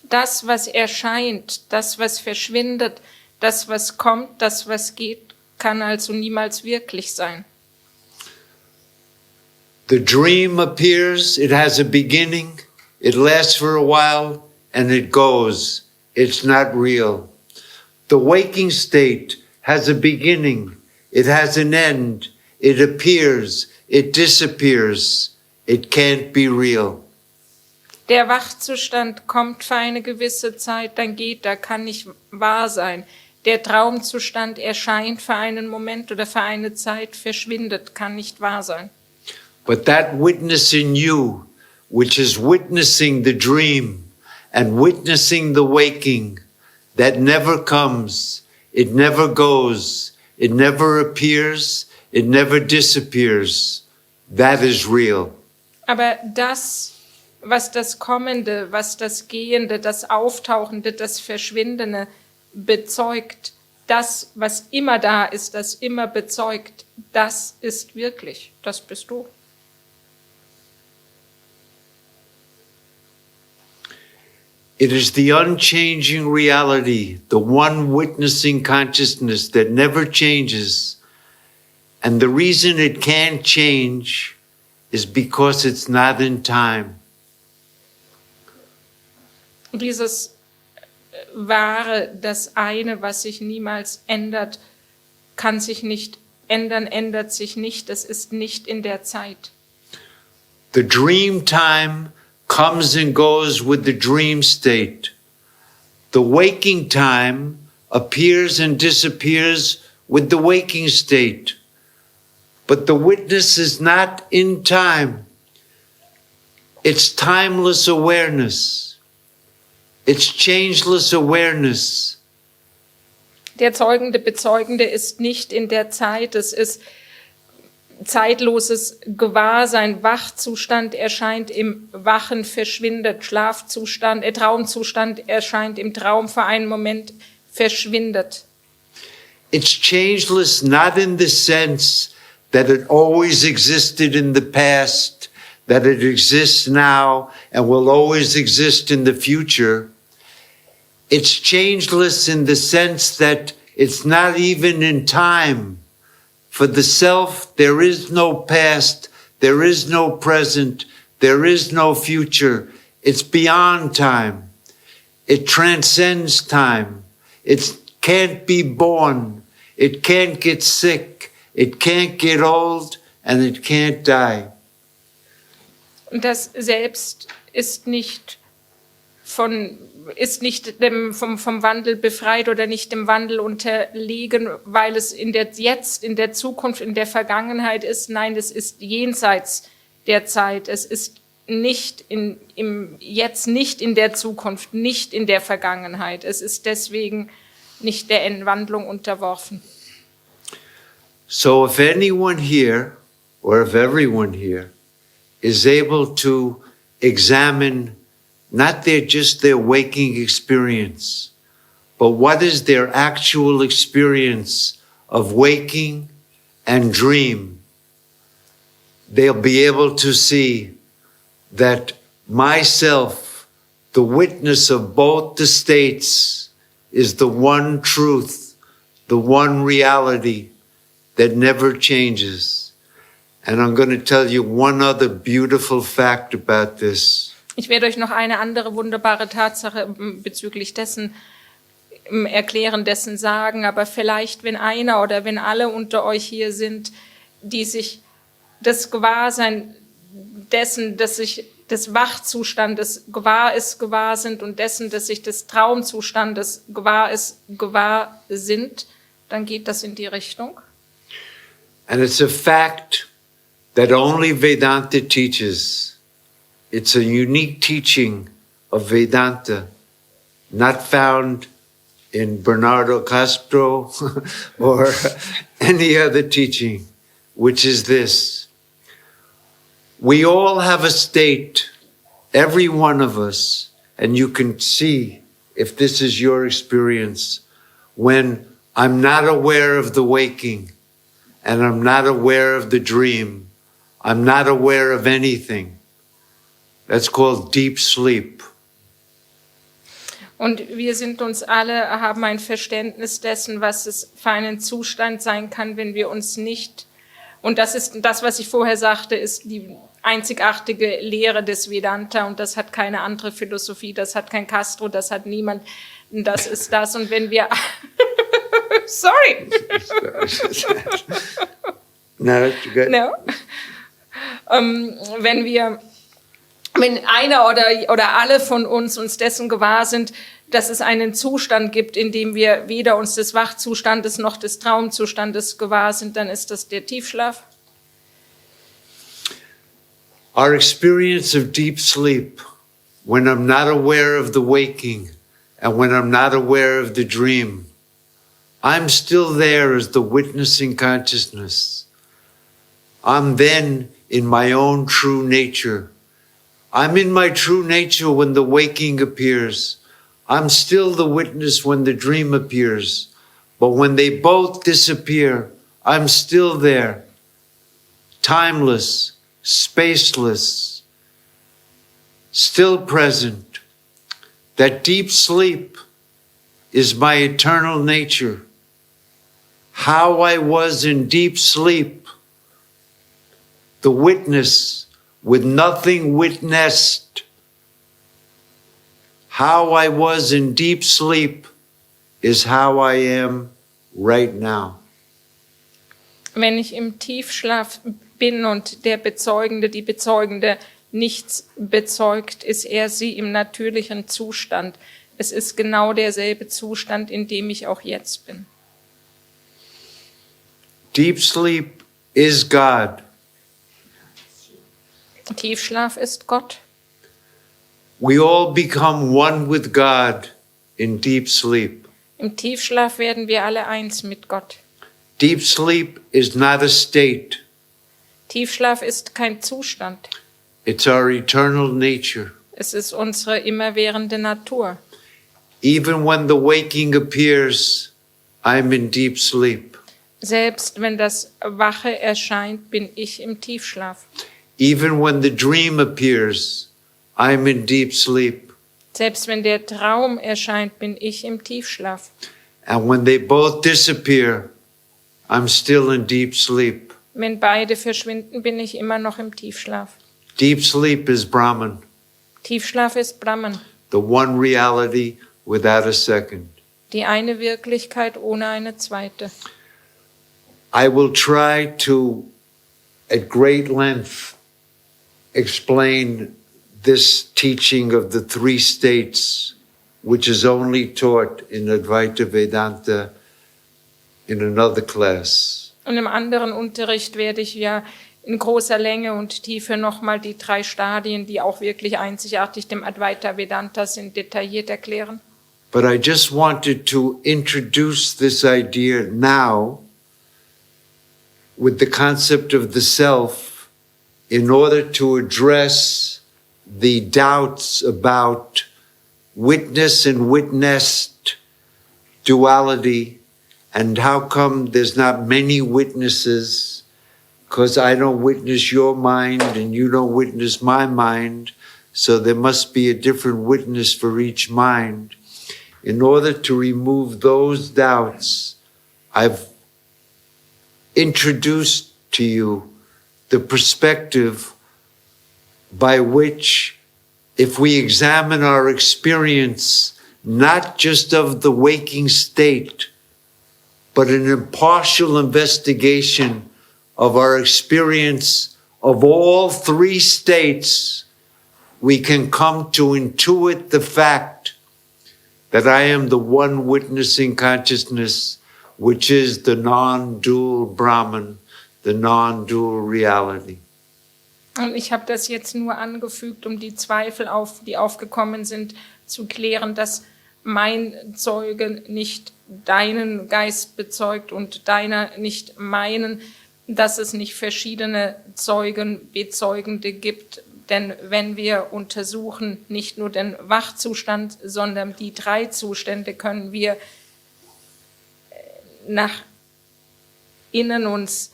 Das, was erscheint, das, was verschwindet, das, was kommt, das, was geht, kann also niemals wirklich sein. The dream appears, it has a beginning, it lasts for a while, and it goes. It's not real. The waking state has a beginning, it has an end, it appears, it disappears, it can't be real. Der Wachzustand kommt für eine gewisse Zeit, dann geht, da kann nicht wahr sein. Der Traumzustand erscheint für einen Moment oder für eine Zeit, verschwindet, kann nicht wahr sein. But that witness in you, which is witnessing the dream and witnessing the waking, that never comes, it never goes, it never appears, it never disappears, that is real. Aber das, was das Kommende, was das Gehende, das Auftauchende, das Verschwindende bezeugt, das, was immer da ist, das immer bezeugt, das ist wirklich, das bist du. It is the unchanging reality, the one witnessing consciousness that never changes. And the reason it can't change is because it's not in time. Dieses Wahre, das eine, was sich niemals ändert, kann sich nicht ändern, ändert sich nicht, das ist nicht in der Zeit. The dream time comes and goes with the dream state. The waking time appears and disappears with the waking state. But the witness is not in time. It's timeless awareness. It's changeless awareness. Der Zeugende, Bezeugende ist nicht in der Zeit, es ist zeitloses Gewahrsein, Wachzustand erscheint im Wachen, verschwindet, Schlafzustand, Traumzustand erscheint im Traum für einen Moment, verschwindet. It's changeless not in the sense that it always existed in the past, that it exists now and will always exist in the future. It's changeless in the sense that it's not even in time. For the self, there is no past, there is no present, there is no future. It's beyond time. It transcends time. It can't be born. It can't get sick. It can't get old, and it can't die. Und das Selbst ist nicht vom Wandel befreit oder nicht dem Wandel unterlegen, weil es in der Zukunft, in der Vergangenheit ist. Nein, es ist jenseits der Zeit. Es ist nicht im Jetzt, nicht in der Zukunft, nicht in der Vergangenheit. Es ist deswegen nicht der Entwandlung unterworfen. So if anyone here, or if everyone here, is able to examine not just their waking experience, but what is their actual experience of waking and dream, they'll be able to see that myself, the witness of both the states, is the one truth, the one reality that never changes. And I'm going to tell you one other beautiful fact about this. Ich werde euch noch eine andere wunderbare Tatsache bezüglich dessen erklären, dessen sagen, aber vielleicht, wenn einer oder wenn alle unter euch hier sind, die sich das Gewahrsein dessen, dass sich des Wachzustandes gewahr sind und dessen, dass sich des Traumzustandes gewahr sind, dann geht das in die Richtung. And it's a fact that only Vedanta teaches. It's a unique teaching of Vedanta, not found in Bernardo Castro or any other teaching, which is this. We all have a state, every one of us, and you can see if this is your experience, when I'm not aware of the waking and I'm not aware of the dream, I'm not aware of anything. That's called deep sleep. Und wir sind uns alle, haben ein Verständnis dessen, was es für einen Zustand sein kann, wenn wir uns nicht, und das ist das, was ich vorher sagte, ist die einzigartige Lehre des Vedanta, und das hat keine andere Philosophie, das hat kein Castro, das hat niemand, das ist das, und wenn wir, sorry. No, that's good. No. Wenn einer oder alle von uns dessen gewahr sind, dass es einen Zustand gibt, in dem wir weder uns des Wachzustandes noch des Traumzustandes gewahr sind, dann ist das der Tiefschlaf. Our experience of deep sleep, when I'm not aware of the waking and when I'm not aware of the dream, I'm still there as the witnessing consciousness. I'm then in my own true nature. I'm in my true nature when the waking appears. I'm still the witness when the dream appears. But when they both disappear, I'm still there, timeless, spaceless, still present. That deep sleep is my eternal nature. How I was in deep sleep, the witness with nothing witnessed. How I was in deep sleep is how I am right now. Wenn ich im Tiefschlaf bin und der Bezeugende, die Bezeugende nichts bezeugt, ist er sie im natürlichen Zustand. Es ist genau derselbe Zustand, in dem ich auch jetzt bin. Deep sleep is God. Tiefschlaf ist Gott. We all become one with God in deep sleep. Im Tiefschlaf werden wir alle eins mit Gott. Deep sleep is not a state. Tiefschlaf ist kein Zustand. It's our eternal nature. Es ist unsere immerwährende Natur. Even when the waking appears, I'm in deep sleep. Selbst wenn das Wache erscheint, bin ich im Tiefschlaf. Even when the dream appears, I'm in deep sleep. Selbst wenn der Traum erscheint, bin ich im Tiefschlaf. And when they both disappear, I'm still in deep sleep. Wenn beide verschwinden, bin ich immer noch im Tiefschlaf. Deep sleep is Brahman, Tiefschlaf ist Brahman, the one reality without a second. die eine Wirklichkeit ohne eine zweite. I will try to, at great length, explain this teaching of the three states, which is only taught in Advaita Vedanta in another class. Und im anderen Unterricht werde ich ja in großer Länge und Tiefe nochmal die 3 Stadien, die auch wirklich einzigartig dem Advaita Vedanta sind, detailliert erklären. But I just wanted to introduce this idea now with the concept of the self in order to address the doubts about witness and witnessed duality and how come there's not many witnesses, because I don't witness your mind and you don't witness my mind, so there must be a different witness for each mind. In order to remove those doubts, I've introduced to you the perspective by which, if we examine our experience, not just of the waking state, but an impartial investigation of our experience of all 3 states, we can come to intuit the fact that I am the one witnessing consciousness, which is the non-dual Brahman, the non-dual reality. Und ich habe das jetzt nur angefügt, um die Zweifel, die aufgekommen sind, zu klären, dass mein Zeuge nicht deinen Geist bezeugt und deiner nicht meinen, dass es nicht verschiedene Zeugen, Bezeugende gibt. Denn wenn wir untersuchen, nicht nur den Wachzustand, sondern die 3 Zustände, können wir nach innen uns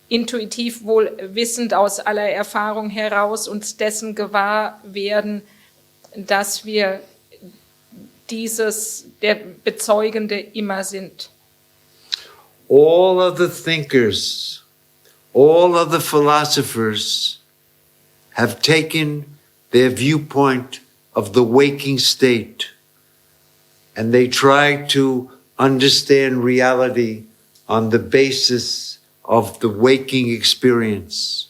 intuitiv wohl wissend aus aller Erfahrung heraus uns dessen gewahr werden, dass wir der Bezeugende immer sind. All other thinkers, all other philosophers have taken their viewpoint of the waking state, and they try to understand reality on the basis of the waking experience.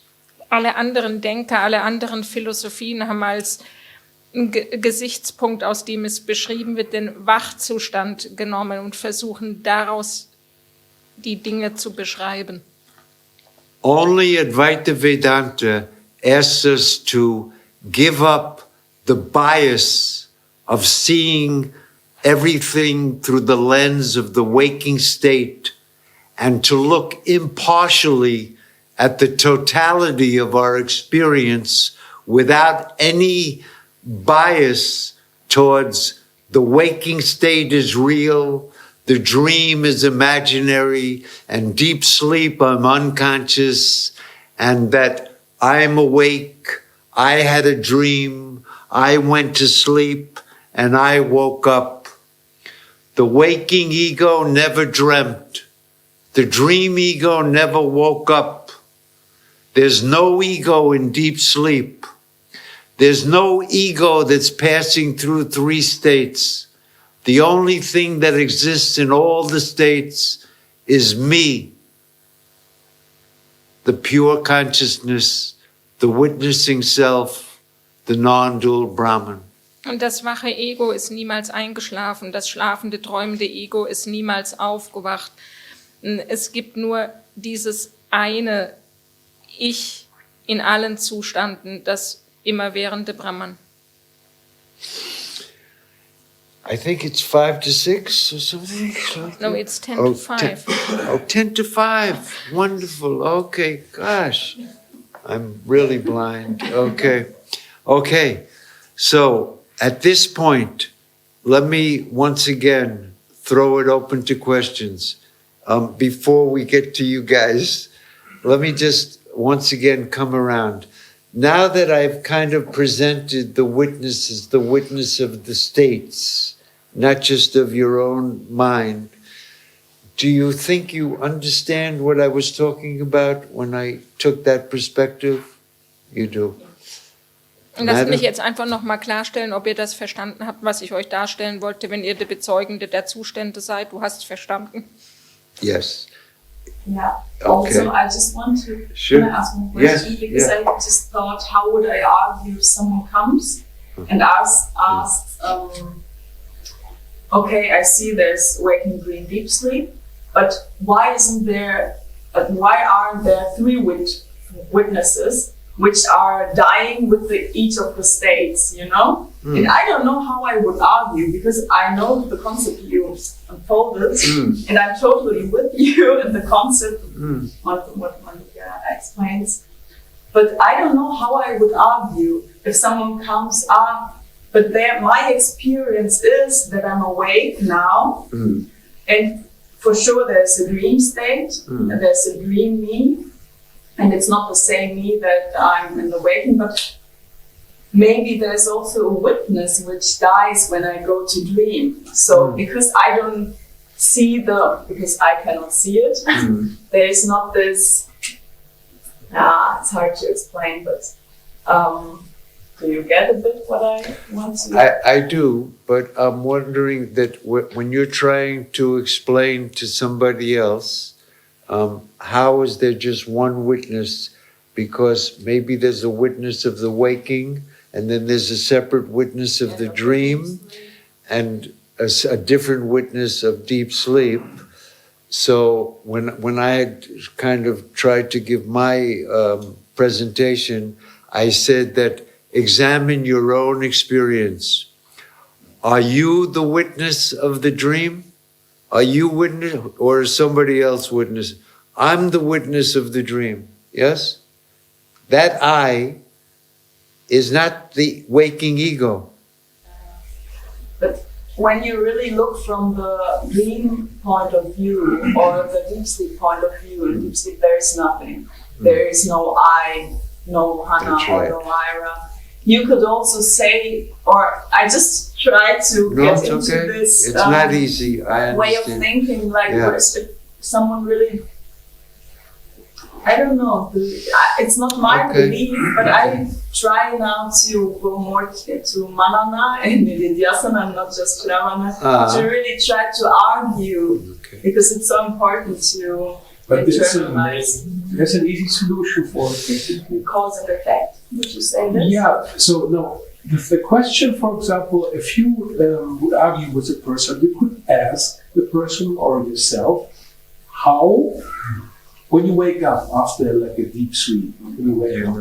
Alle anderen Denker, alle anderen Philosophien haben als Gesichtspunkt, aus dem es beschrieben wird, den Wachzustand genommen und versuchen daraus die Dinge zu beschreiben. Only Advaita Vedanta asks us to give up the bias of seeing everything through the lens of the waking state and to look impartially at the totality of our experience without any bias towards the waking state is real, the dream is imaginary, and deep sleep I'm unconscious, and that I'm awake, I had a dream, I went to sleep, and I woke up. The waking ego never dreamt. The dream ego never woke up. There's no ego in deep sleep. There's no ego that's passing through 3 states. The only thing that exists in all the states is me, the pure consciousness, the witnessing self, the non-dual Brahman. Und das wache Ego ist niemals eingeschlafen, das schlafende, träumende Ego ist niemals aufgewacht. Es gibt nur dieses eine Ich in allen Zuständen, das immerwährende Brahman. I think it's 5 to 6 or something. No, it's 10 to 5. 10 to 5. Wonderful. Okay, gosh. I'm really blind. Okay. So at this point, let me once again throw it open to questions. Before we get to you guys, let me just once again come around. Now that I've kind of presented the witnesses, the witness of the states, not just of your own mind, do you think you understand what I was talking about when I took that perspective? You do. Lasst mich jetzt einfach nochmal klarstellen, ob ihr das verstanden habt, was ich euch darstellen wollte, wenn ihr der Bezeugende der Zustände seid. Du hast verstanden? Yes. Yeah. Okay. Also, I just want to Sure. can I ask one question? Yes, Because yeah. I just thought, how would I argue if someone comes and asks, okay, I see there's waking, dream, deep sleep, but why aren't there 3 witnesses which are dying with each of the states, you know? And I don't know how I would argue, because I know the concept you unfolded, and I'm totally with you in the concept of what Vidya explains. But I don't know how I would argue if someone comes up, but my experience is that I'm awake now, and for sure there's a dream state, and there's a dream me, and it's not the same me that I'm in the waking, but maybe there's also a witness which dies when I go to dream. So because I don't see because I cannot see it, there is not this, it's hard to explain, but do you get a bit what I want to? I do, but I'm wondering that when you're trying to explain to somebody else, how is there just one witness? Because maybe there's a witness of the waking, and then there's a separate witness of the dream, and a different witness of deep sleep. So when I had kind of tried to give my presentation, I said that examine your own experience. Are you the witness of the dream? Are you witness, or is somebody else witness? I'm the witness of the dream. Yes? That I is not the waking ego. But when you really look from the dream point of view or the deep sleep point of view, in deep sleep there is nothing. There is no I, no Hana, That's right. or no Ira. You could also say, or I just try to get into okay. this It's not easy. I way of understand. thinking, like Yeah. if someone really, I don't know, it's not my Okay. belief, but I try now to go more to Manana and Nididyasana and not just Shravana, to really try to argue, Okay. because it's so important to But internalize there's an easy solution for it. basically. cause and effect. Would you say this? Yeah, so no, the question, for example, if you would argue with a person, you could ask the person or yourself, how, when you wake up after like a deep sleep, when you wake up,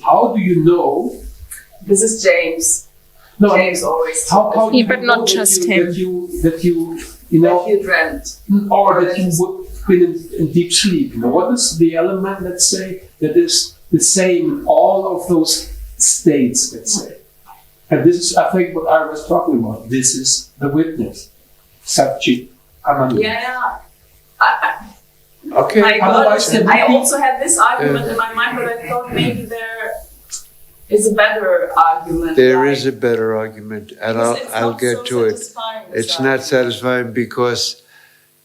how do you know? This is James. No, James always how do Yeah, you but know not that just you, him. that you know, that you dreamt. or that you would been in deep sleep? You know, what is the element, let's say, that is the same in all of those states, let's say? And this is, I think, what I was talking about. This is the witness. Satchidanandendraji. Yeah. Okay. I Otherwise, there would I be- also had this argument in my mind, but I thought maybe there is a better argument. There like, is a better argument, and because it's I'll not get so to it. satisfying, this It's not argument. satisfying because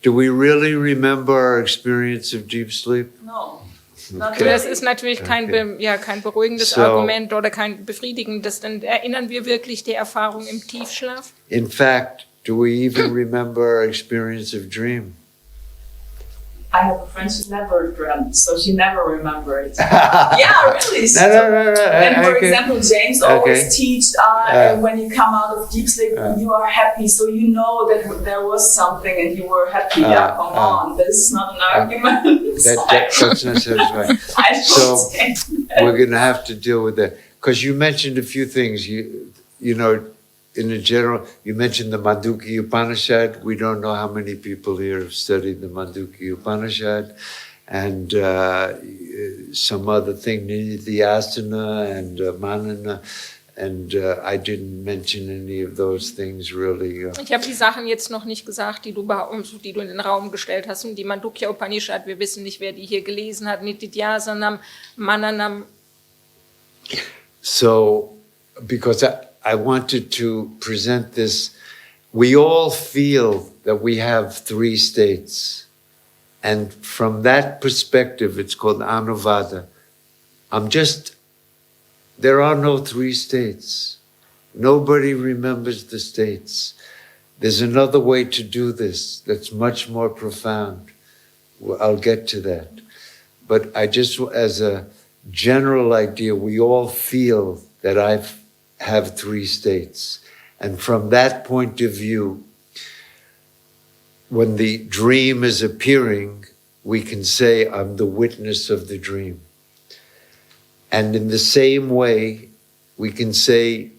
do we really remember our experience of deep sleep? No. Not Okay. Das really. ist natürlich kein, kein beruhigendes So- Argument oder kein befriedigendes. Dann erinnern wir wirklich die Erfahrung im Tiefschlaf? In fact, do we even remember our experience of dream? I have a friend who never dreamt, so she never remembered. Yeah, really. No, no, no, no. And for okay. example, James Okay. always teaches when you come out of deep sleep, you are happy, so you know that there was something and you were happy. Yeah, come on, this is not an argument. That's not satisfying. I don't So, say that. We're going to have to deal with that because you mentioned a few things. You know, in a general, you mentioned the Mandukya Upanishad. We don't know how many people here have studied the Mandukya Upanishad, and some other thing, Nidhyasana and Manana, and I didn't mention any of those things really. Ich habe die Sachen jetzt noch nicht gesagt, die du in den Raum gestellt hast. Und die Mandukya Upanishad, wir wissen nicht, wer die hier gelesen hat. Nididhyasanam, Mananam. So, because I wanted to present this, we all feel that we have three states. And from that perspective, it's called Anuvada. There are no three states. Nobody remembers the states. There's another way to do this that's much more profound. I'll get to that. But I just, as a general idea, we all feel that I have three states. And from that point of view, when the dream is appearing, we can say, I'm the witness of the dream. And in the same way, we can say,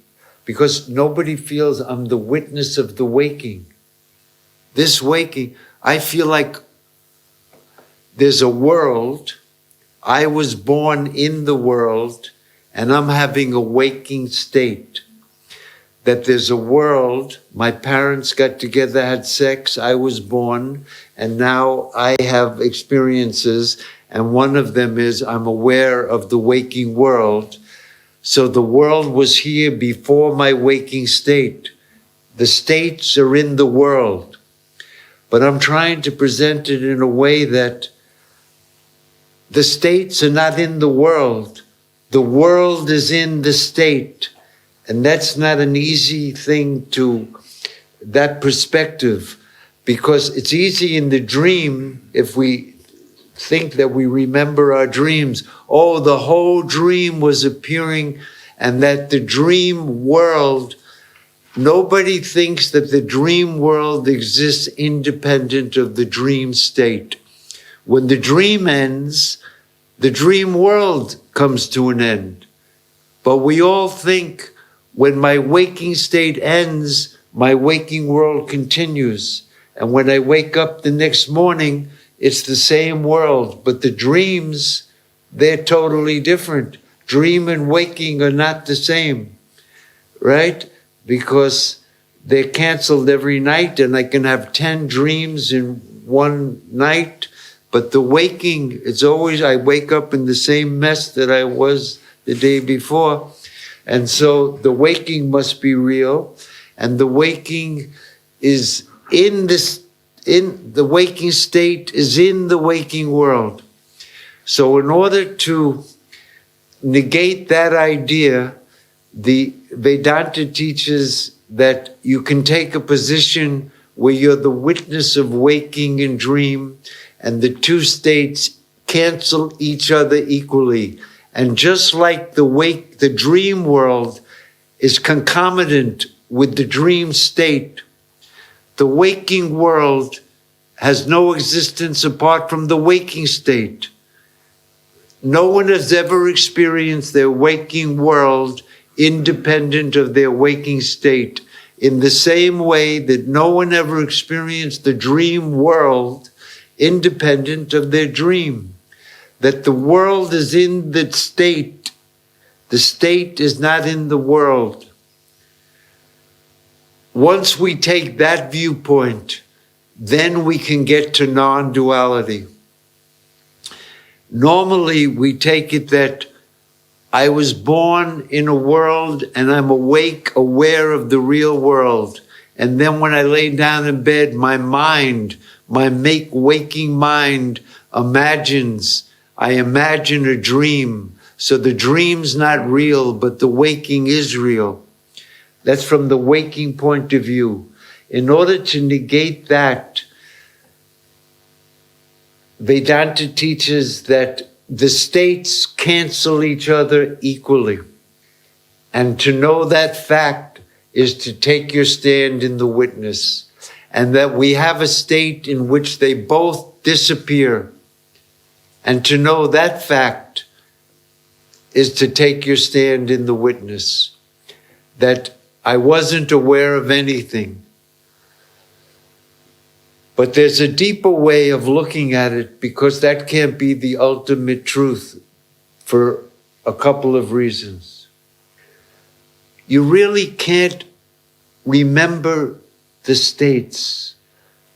because nobody feels I'm the witness of the waking. This waking, I feel like there's a world, I was born in the world, and I'm having a waking state. That there's a world, my parents got together, had sex, I was born, and now I have experiences, and one of them is I'm aware of the waking world. So the world was here before my waking state. The states are in the world. But I'm trying to present it in a way that the states are not in the world. The world is in the state. And that's not an easy thing to, that perspective, because it's easy in the dream if we think that we remember our dreams. Oh, the whole dream was appearing, and that the dream world, nobody thinks that the dream world exists independent of the dream state. When the dream ends, the dream world comes to an end. But we all think when my waking state ends, my waking world continues. And when I wake up the next morning, it's the same world, but the dreams, they're totally different. Dream and waking are not the same, right? Because they're canceled every night, and I can have 10 dreams in one night, but the waking, it's always, I wake up in the same mess that I was the day before. And so the waking must be real, and the waking is in the waking state is in the waking world. So in order to negate that idea, the Vedanta teaches that you can take a position where you're the witness of waking and dream, and the two states cancel each other equally. And just like the dream world is concomitant with the dream state, the waking world has no existence apart from the waking state. No one has ever experienced their waking world independent of their waking state, in the same way that no one ever experienced the dream world independent of their dream. That the world is in the state is not in the world. Once we take that viewpoint, then we can get to non-duality. Normally, we take it that I was born in a world and I'm awake, aware of the real world. And then when I lay down in bed, my mind, my waking mind imagines, I imagine a dream. So the dream's not real, but the waking is real. That's from the waking point of view. In order to negate that, Vedanta teaches that the states cancel each other equally. And to know that fact is to take your stand in the witness. And that we have a state in which they both disappear. And to know that fact is to take your stand in the witness. That I wasn't aware of anything. But there's a deeper way of looking at it, because that can't be the ultimate truth for a couple of reasons. You really can't remember the states,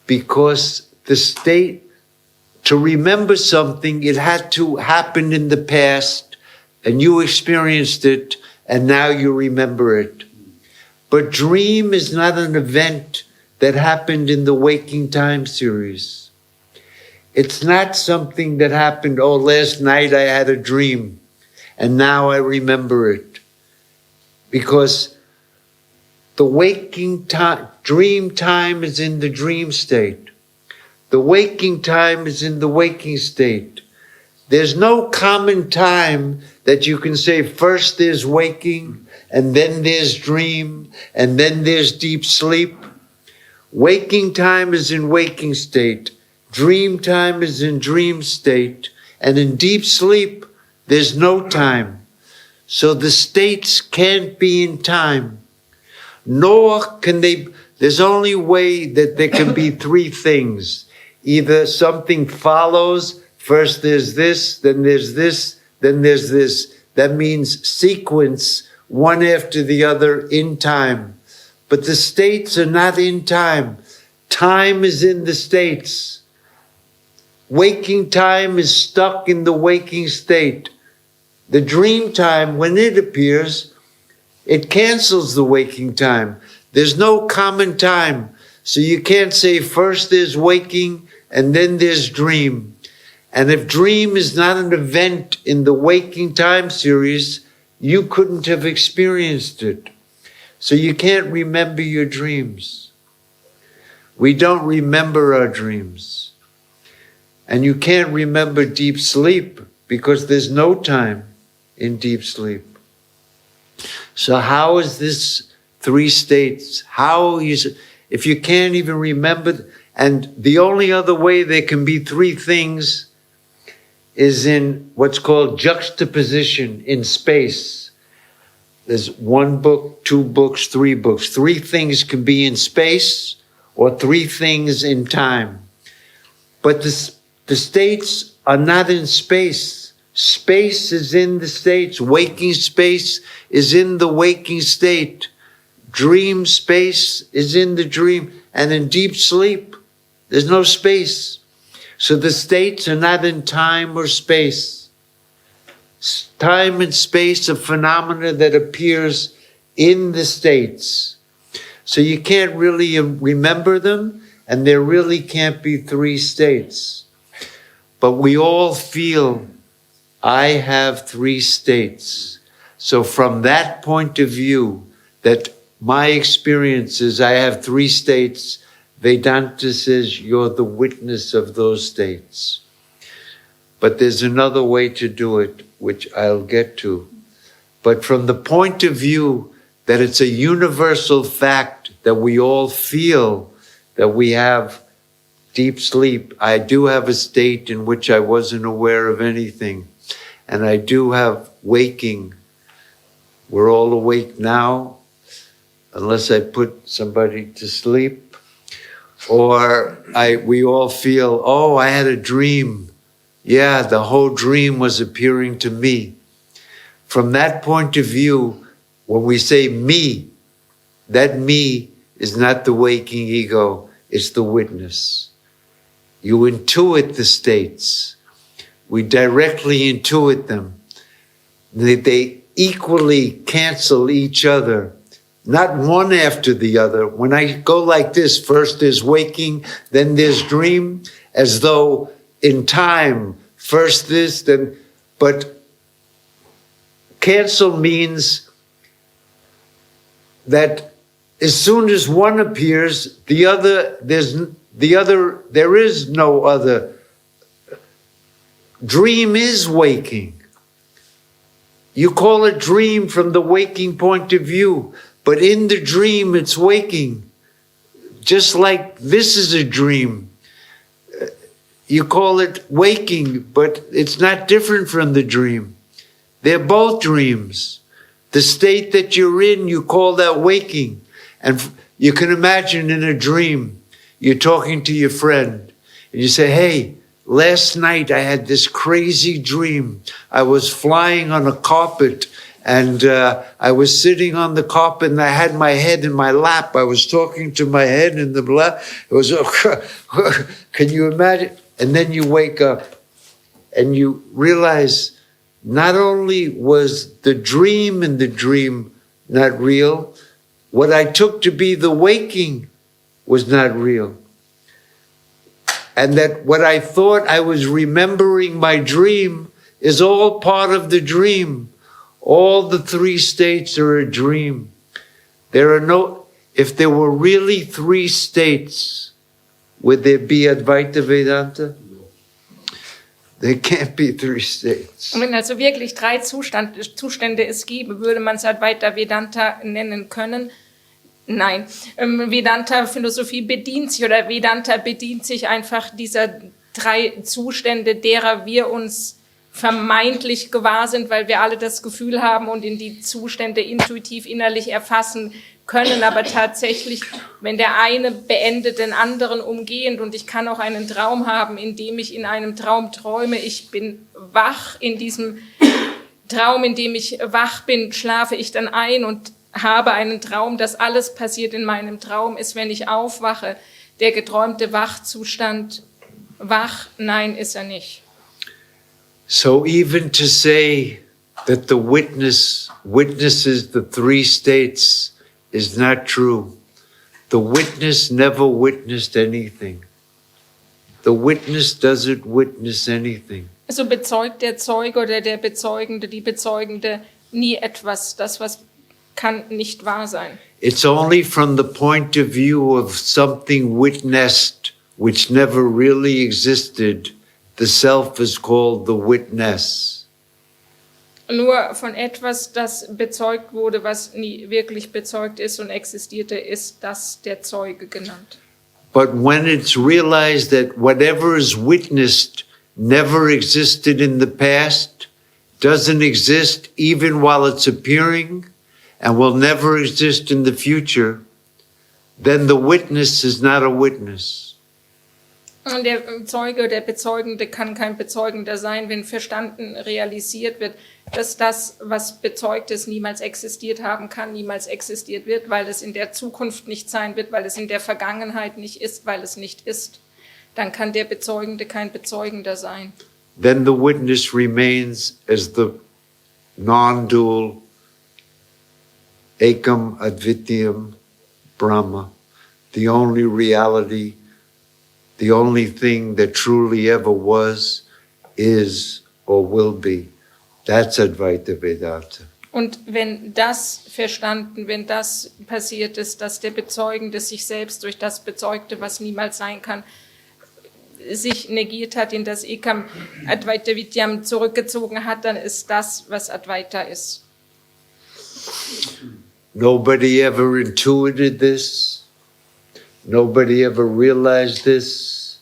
because the state, to remember something, it had to happen in the past and you experienced it and now you remember it. But dream is not an event that happened in the waking time series. It's not something that happened, oh, last night I had a dream and now I remember it. Because the waking time, dream time is in the dream state. The waking time is in the waking state. There's no common time that you can say first there's waking and then there's dream and then there's deep sleep. Waking time is in waking state. Dream time is in dream state. And in deep sleep, there's no time. So the states can't be in time. Nor can they, there's only way that there can be three things. Either something follows, first there's this, then there's this, then there's this. That means sequence, one after the other in time. But the states are not in time. Time is in the states. Waking time is stuck in the waking state. The dream time, when it appears, it cancels the waking time. There's no common time. So you can't say first there's waking and then there's dream. And if dream is not an event in the waking time series, you couldn't have experienced it. So you can't remember your dreams. We don't remember our dreams. And you can't remember deep sleep because there's no time in deep sleep. So how is this three states? How is, if you can't even remember, and the only other way there can be three things is in what's called juxtaposition in space. There's one book, two books, three books. Three things can be in space or three things in time. But this, The states are not in space. Space is in the states. Waking space is in the waking state. Dream space is in the dream. And in deep sleep, there's no space. So the states are not in time or space. Time and space are phenomena that appears in the states. So you can't really remember them, and there really can't be three states. But we all feel, I have three states. So from that point of view, that my experience is I have three states, Vedanta says you're the witness of those states. But there's another way to do it, which I'll get to. But from the point of view that it's a universal fact that we all feel that we have deep sleep. I do have a state in which I wasn't aware of anything. And I do have waking. We're all awake now, unless I put somebody to sleep. Or we all feel, oh, I had a dream. Yeah, the whole dream was appearing to me. From that point of view, when we say me, that me is not the waking ego, it's the witness. You intuit the states. We directly intuit them. They equally cancel each other, not one after the other. When I go like this, first there's waking, then there's dream, as though in time, first this, then, but cancel means that as soon as one appears, there is no other. Dream is waking. You call it dream from the waking point of view, but in the dream it's waking. Just like this is a dream. You call it waking, but it's not different from the dream. They're both dreams. The state that you're in, you call that waking. And you can imagine in a dream, you're talking to your friend, and you say, hey, last night I had this crazy dream. I was flying on a carpet, and I was sitting on the carpet, and I had my head in my lap. I was talking to my head in the lap. It was, can you imagine? And then you wake up, and you realize not only was the dream in the dream not real, what I took to be the waking was not real. And that what I thought I was remembering my dream is all part of the dream. All the three states are a dream. If there were really three states, would there be Advaita Vedanta? There can't be three states. Und wenn also wirklich drei Zustände es gäbe, würde man es Advaita Vedanta nennen können. Nein, Vedanta-Philosophie bedient sich oder Vedanta bedient sich einfach dieser drei Zustände, derer wir uns vermeintlich gewahr sind, weil wir alle das Gefühl haben und in die Zustände intuitiv innerlich erfassen können, aber tatsächlich, wenn der eine beendet den anderen umgehend und ich kann auch einen Traum haben, in dem ich in einem Traum träume, ich bin wach, in diesem Traum, in dem ich wach bin, schlafe ich dann ein und habe einen Traum, dass alles passiert in meinem Traum ist, wenn ich aufwache, der geträumte Wachzustand wach, nein, ist er nicht. So even to say that the witnesses the three states is not true. The witness never witnessed anything. The witness doesn't witness anything. Also bezeugt der Zeuge oder der Bezeugende, die Bezeugende nie etwas, das was kann nicht wahr sein. It's only from the point of view of something witnessed which never really existed. The self is called the witness. Nur von etwas, das bezeugt wurde, was nie wirklich bezeugt ist und existierte, ist das der Zeuge genannt. But when it's realized that whatever is witnessed never existed in the past, doesn't exist even while it's appearing, and will never exist in the future, then the witness is not a witness. Und der Zeuge, der Bezeugende kann kein Bezeugender sein, wenn verstanden realisiert wird, dass das, was bezeugt ist, niemals existiert haben kann, niemals existiert wird, weil es in der Zukunft nicht sein wird, weil es in der Vergangenheit nicht ist, weil es nicht ist. Dann kann der Bezeugende kein Bezeugender sein. Then the witness remains as the non-dual Ekam Advityam Brahma, the only reality, the only thing that truly ever was, is, or will be. That's Advaita Vedanta. Und wenn das verstanden, wenn das passiert ist, dass der Bezeugende sich selbst durch das Bezeugte, was niemals sein kann, sich negiert hat, in das Ekam Advaita Vidyam zurückgezogen hat, dann ist das, was Advaita ist. Nobody ever intuited this. Nobody ever realized this.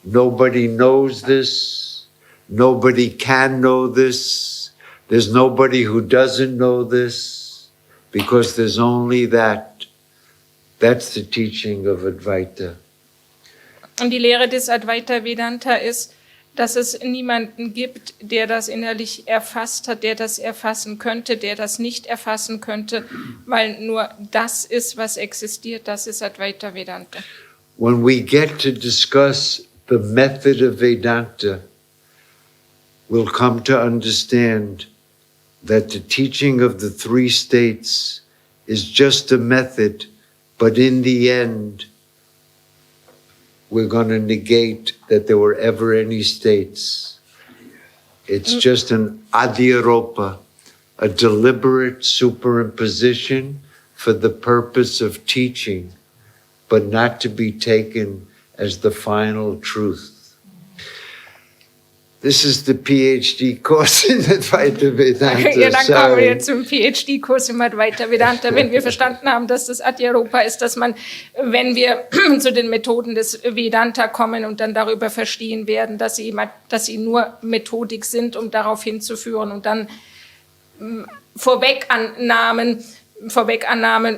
Nobody knows this. Nobody can know this. There's nobody who doesn't know this, because there's only that. That's the teaching of Advaita. Und die Lehre des Advaita Vedanta ist, dass es niemanden gibt, der das innerlich erfasst hat, der das erfassen könnte, der das nicht erfassen könnte, weil nur das ist, was existiert, das ist Advaita Vedanta. When we get to discuss the method of Vedanta, we'll come to understand that the teaching of the three states is just a method, but in the end, we're going to negate that there were ever any states. It's just an adhyaropa, a deliberate superimposition for the purpose of teaching, but not to be taken as the final truth. This is the PhD course in Advaita Vedanta. Ja, dann kommen wir Sorry. jetzt zum PhD-Kurs im Advaita Vedanta, wenn wir verstanden haben, dass das Adhyaropa ist, dass man, wenn wir zu den Methoden des Vedanta kommen und dann darüber verstehen werden, dass sie nur Methodik sind, um darauf hinzuführen und dann Vorwegannahmen,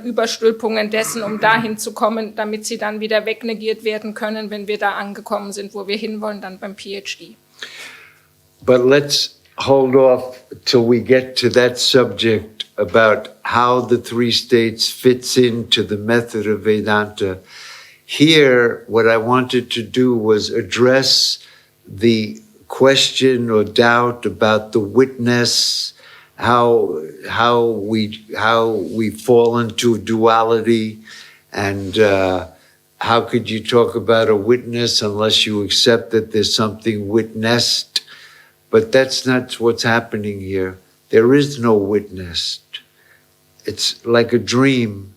Überstülpungen dessen, um dahin zu kommen, damit sie dann wieder wegnegiert werden können, wenn wir da angekommen sind, wo wir hinwollen, dann beim PhD. But let's hold off till we get to that subject about how the three states fits into the method of Vedanta. Here, what I wanted to do was address the question or doubt about the witness, how we fall into duality, and how could you talk about a witness unless you accept that there's something witnessed? But that's not what's happening here. There is no witnessed. It's like a dream,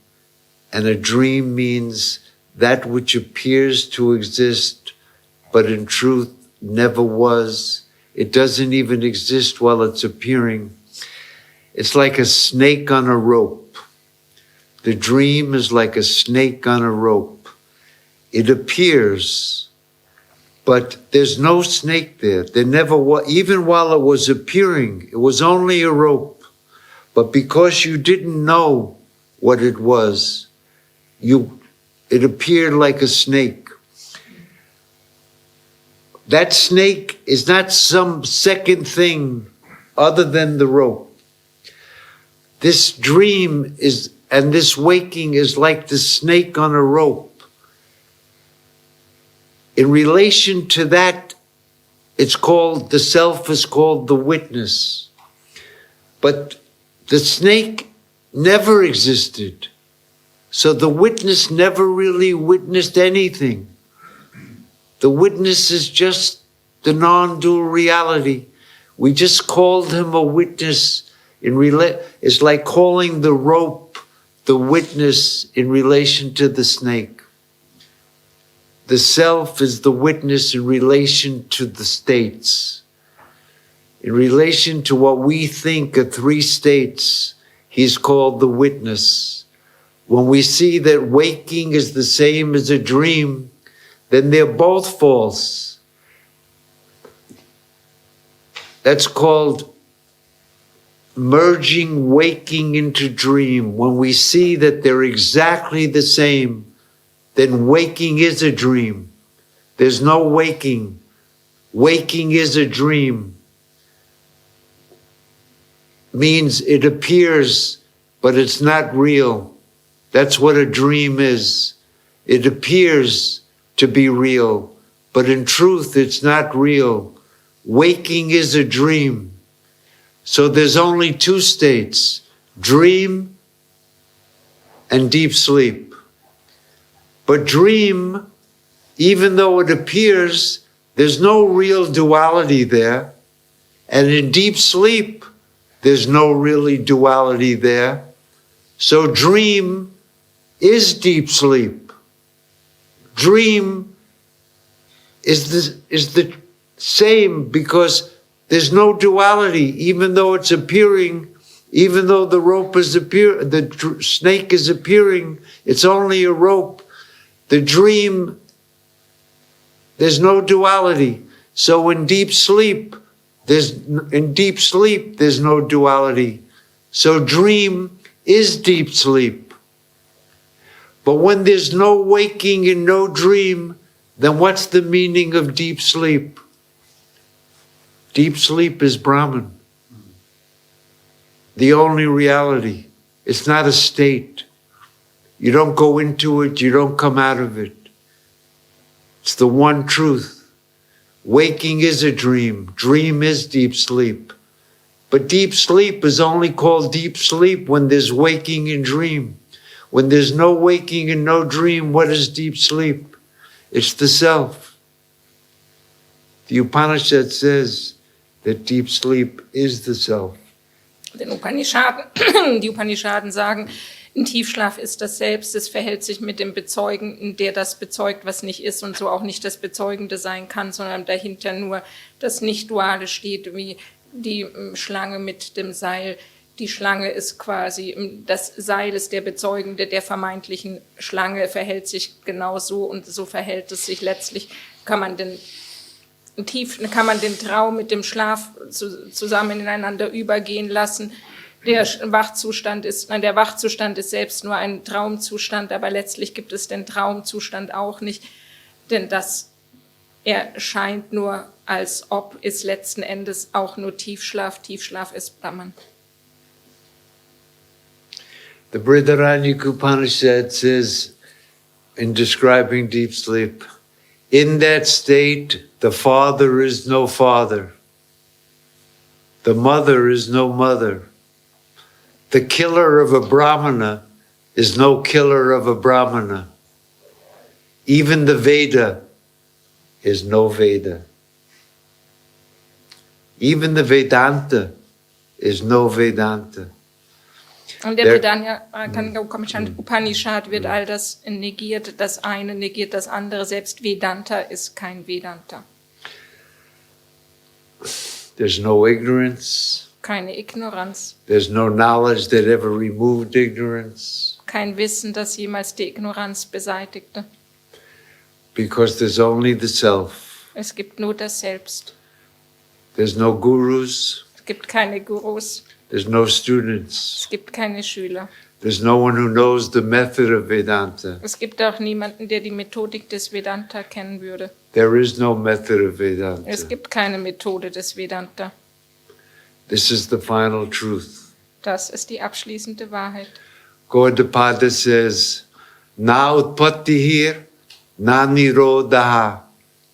and a dream means that which appears to exist, but in truth never was. It doesn't even exist while it's appearing. It's like a snake on a rope. The dream is like a snake on a rope. It appears, but there's no snake there. There never was, even while it was appearing, it was only a rope. But because you didn't know what it was, it appeared like a snake. That snake is not some second thing other than the rope. This dream is, and this waking is like the snake on a rope. In relation to that, it's called, the self is called the witness. But the snake never existed. So the witness never really witnessed anything. The witness is just the non-dual reality. We just called him a witness. It's like calling the rope the witness in relation to the snake. The self is the witness in relation to the states. In relation to what we think are three states, he's called the witness. When we see that waking is the same as a dream, then they're both false. That's called merging waking into dream. When we see that they're exactly the same, then waking is a dream. There's no waking. Waking is a dream. Means it appears, but it's not real. That's what a dream is. It appears to be real, but in truth, it's not real. Waking is a dream. So there's only two states, dream and deep sleep. But dream, even though it appears, there's no real duality there. And in deep sleep, there's no really duality there. So dream is deep sleep. Dream is the same because there's no duality, even though it's appearing, even though the rope is the snake is appearing, it's only a rope. The dream, there's no duality. So in deep sleep, there's no duality. So dream is deep sleep. But when there's no waking and no dream, then what's the meaning of deep sleep? Deep sleep is Brahman. The only reality. It's not a state. You don't go into it, you don't come out of it. It's the one truth. Waking is a dream. Dream is deep sleep. But deep sleep is only called deep sleep when there's waking and dream. When there's no waking and no dream, what is deep sleep? It's the self. The Upanishad says that deep sleep is the self. Die Upanishaden sagen, ein Tiefschlaf ist das Selbst, es verhält sich mit dem Bezeugenden, der das bezeugt, was nicht ist und so auch nicht das Bezeugende sein kann, sondern dahinter nur das Nicht-Duale steht, wie die Schlange mit dem Seil. Die Schlange ist quasi, das Seil ist der Bezeugende der vermeintlichen Schlange, verhält sich genau so und so verhält es sich letztlich. Kann man den Traum mit dem Schlaf zusammen ineinander übergehen lassen. Der Wachzustand ist selbst nur ein Traumzustand, aber letztlich gibt es den Traumzustand auch nicht, denn das erscheint nur, als ob ist letzten Endes auch nur Tiefschlaf. Tiefschlaf ist Brahman. The Brihadaranyaka Upanishad says, in describing deep sleep, in that state, the father is no father. The mother is no mother. The killer of a Brahmana is no killer of a Brahmana. Even the Veda is no Veda. Even the Vedanta is no Vedanta. Und der Upanishad wird all das negiert, das eine negiert das andere, selbst Vedanta ist kein Vedanta. There's no ignorance. Keine Ignoranz. There's no knowledge that ever removed ignorance. Kein Wissen, das jemals die Ignoranz beseitigte. Because there's only the self. Es gibt nur das Selbst. There's no gurus. Es gibt keine Gurus. There's no students. Es gibt keine Schüler. There's no one who knows the method of Vedanta. Es gibt auch niemanden, der die Methodik des Vedanta kennen würde. There is no method of Vedanta. Es gibt keine Methode des Vedanta. This is the final truth. Das ist die abschließende Wahrheit. Gaudapada says, na utpattihir, na nirodha,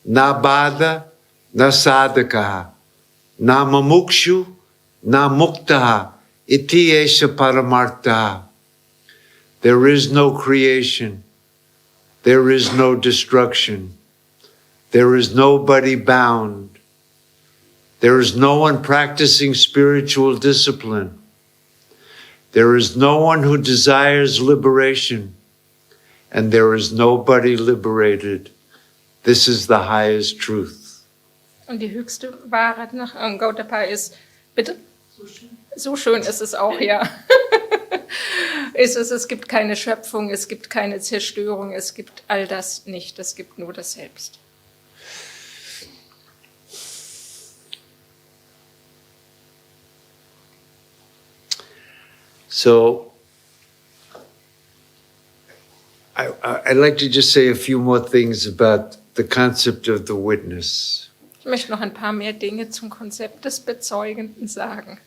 na bada, na sadhakaha, na mamukshu, na muktaha, iti esha paramartha. There is no creation. There is no destruction. There is nobody bound. There is no one practicing spiritual discipline. There is no one who desires liberation. And there is nobody liberated. This is the highest truth. Und die höchste Wahrheit nach Gaudapada ist, bitte? So schön ist es auch, ja. Es gibt keine Schöpfung, es gibt keine Zerstörung, es gibt all das nicht, es gibt nur das Selbst. So, I'd like to just say a few more things about the concept of the witness. Ich möchte noch ein paar mehr Dinge zum Konzept des Bezeugenden sagen.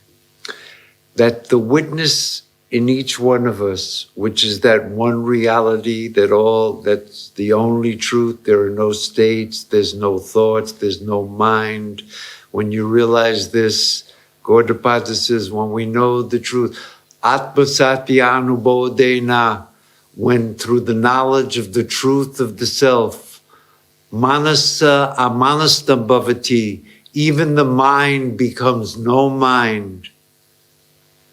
That the witness in each one of us, which is that one reality, that's the only truth, there are no states, there's no thoughts, there's no mind. When you realize this, Gaudapada says, when we know the truth, Atma Satchidanandendraji, when through the knowledge of the truth of the self, manasa amanastam bhavati, even the mind becomes no mind,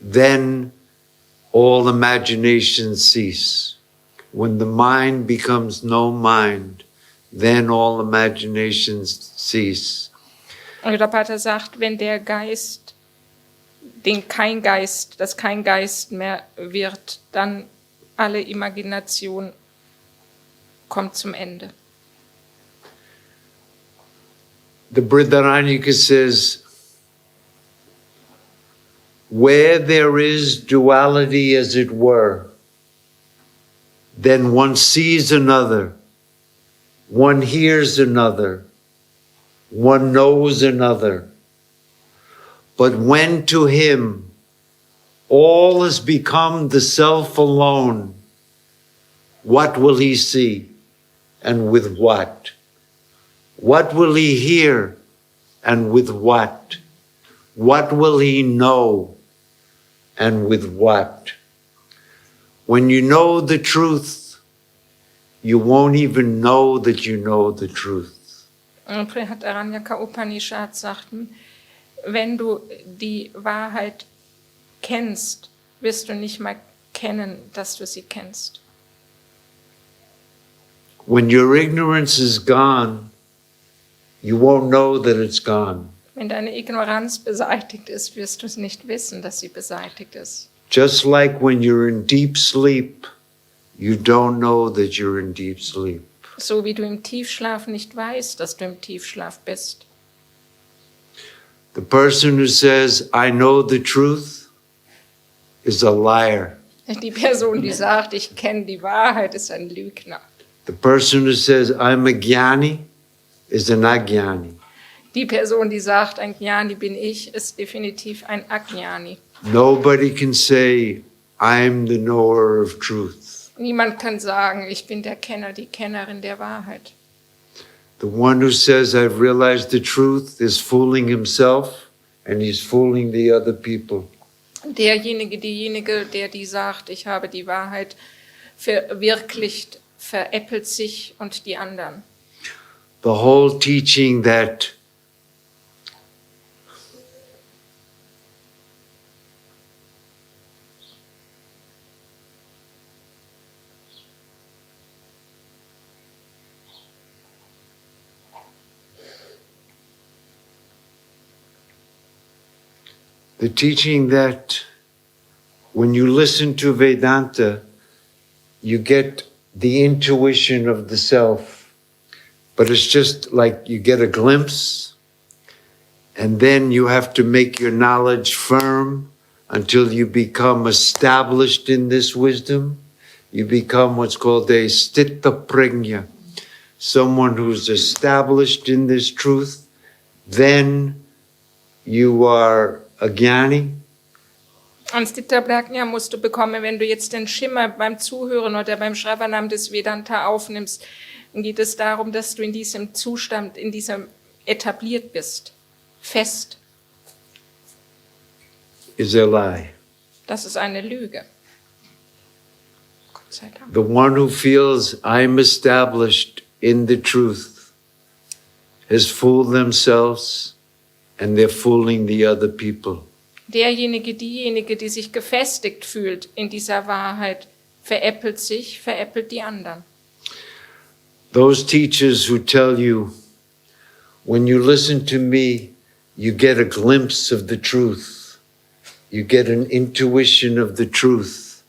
then all imaginations cease. When the mind becomes no mind, then all imaginations cease. Und der Pater sagt, wenn der Geist, das kein Geist mehr wird, dann alle Imagination kommt zum Ende. The Brihadaranyaka says, where there is duality, as it were, then one sees another, one hears another, one knows another. But when to him all has become the self alone, what will he see and with what? What will he hear and with what? What will he know and with what? When you know the truth, you won't even know that you know the truth. Und Brihadaranyaka Upanishad sagt, wenn du die Wahrheit kennst, wirst du nicht mal kennen, dass du sie kennst. When your ignorance is gone, you won't know that it's gone. Wenn deine Ignoranz beseitigt ist, wirst du es nicht wissen, dass sie beseitigt ist. Just like when you're in deep sleep, you don't know that you're in deep sleep. So wie du im Tiefschlaf nicht weißt, dass du im Tiefschlaf bist. The person who says, I know the truth, is a liar. Die Person, die sagt, ich kenne die Wahrheit, ist ein Lügner. The person who says, I'm a jnani, is an ajnani. Die Person, die sagt, ein Jnani bin ich, ist definitiv ein Ajnani. Nobody can say, I'm the knower of truth. Niemand kann sagen, ich bin der Kenner, die Kennerin der Wahrheit. The one who says, I've realized the truth, is fooling himself and he's fooling the other people. Derjenige, diejenige, der die sagt, ich habe die Wahrheit verwirklicht, veräppelt sich und die anderen. The whole teaching that when you listen to Vedanta, you get the intuition of the self, but it's just like you get a glimpse, and then you have to make your knowledge firm until you become established in this wisdom. You become what's called a sthita prajna, someone who's established in this truth. Then you are a jnani. Und Sthita Prajna musst du bekommen, wenn du jetzt den Schimmer beim Zuhören oder beim Shravanam des Vedanta aufnimmst, dann geht es darum, dass du in diesem Zustand, in diesem etabliert bist, fest. Is a lie. Das ist eine Lüge. Gott sei Dank. The one who feels I'm established in the truth has fooled themselves and they're fooling the other people. Derjenige, diejenige, die sich gefestigt fühlt in dieser Wahrheit, veräppelt sich, veräppelt die anderen. Those teachers who tell you, when you listen to me, you get a glimpse of the truth. You get an intuition of the truth.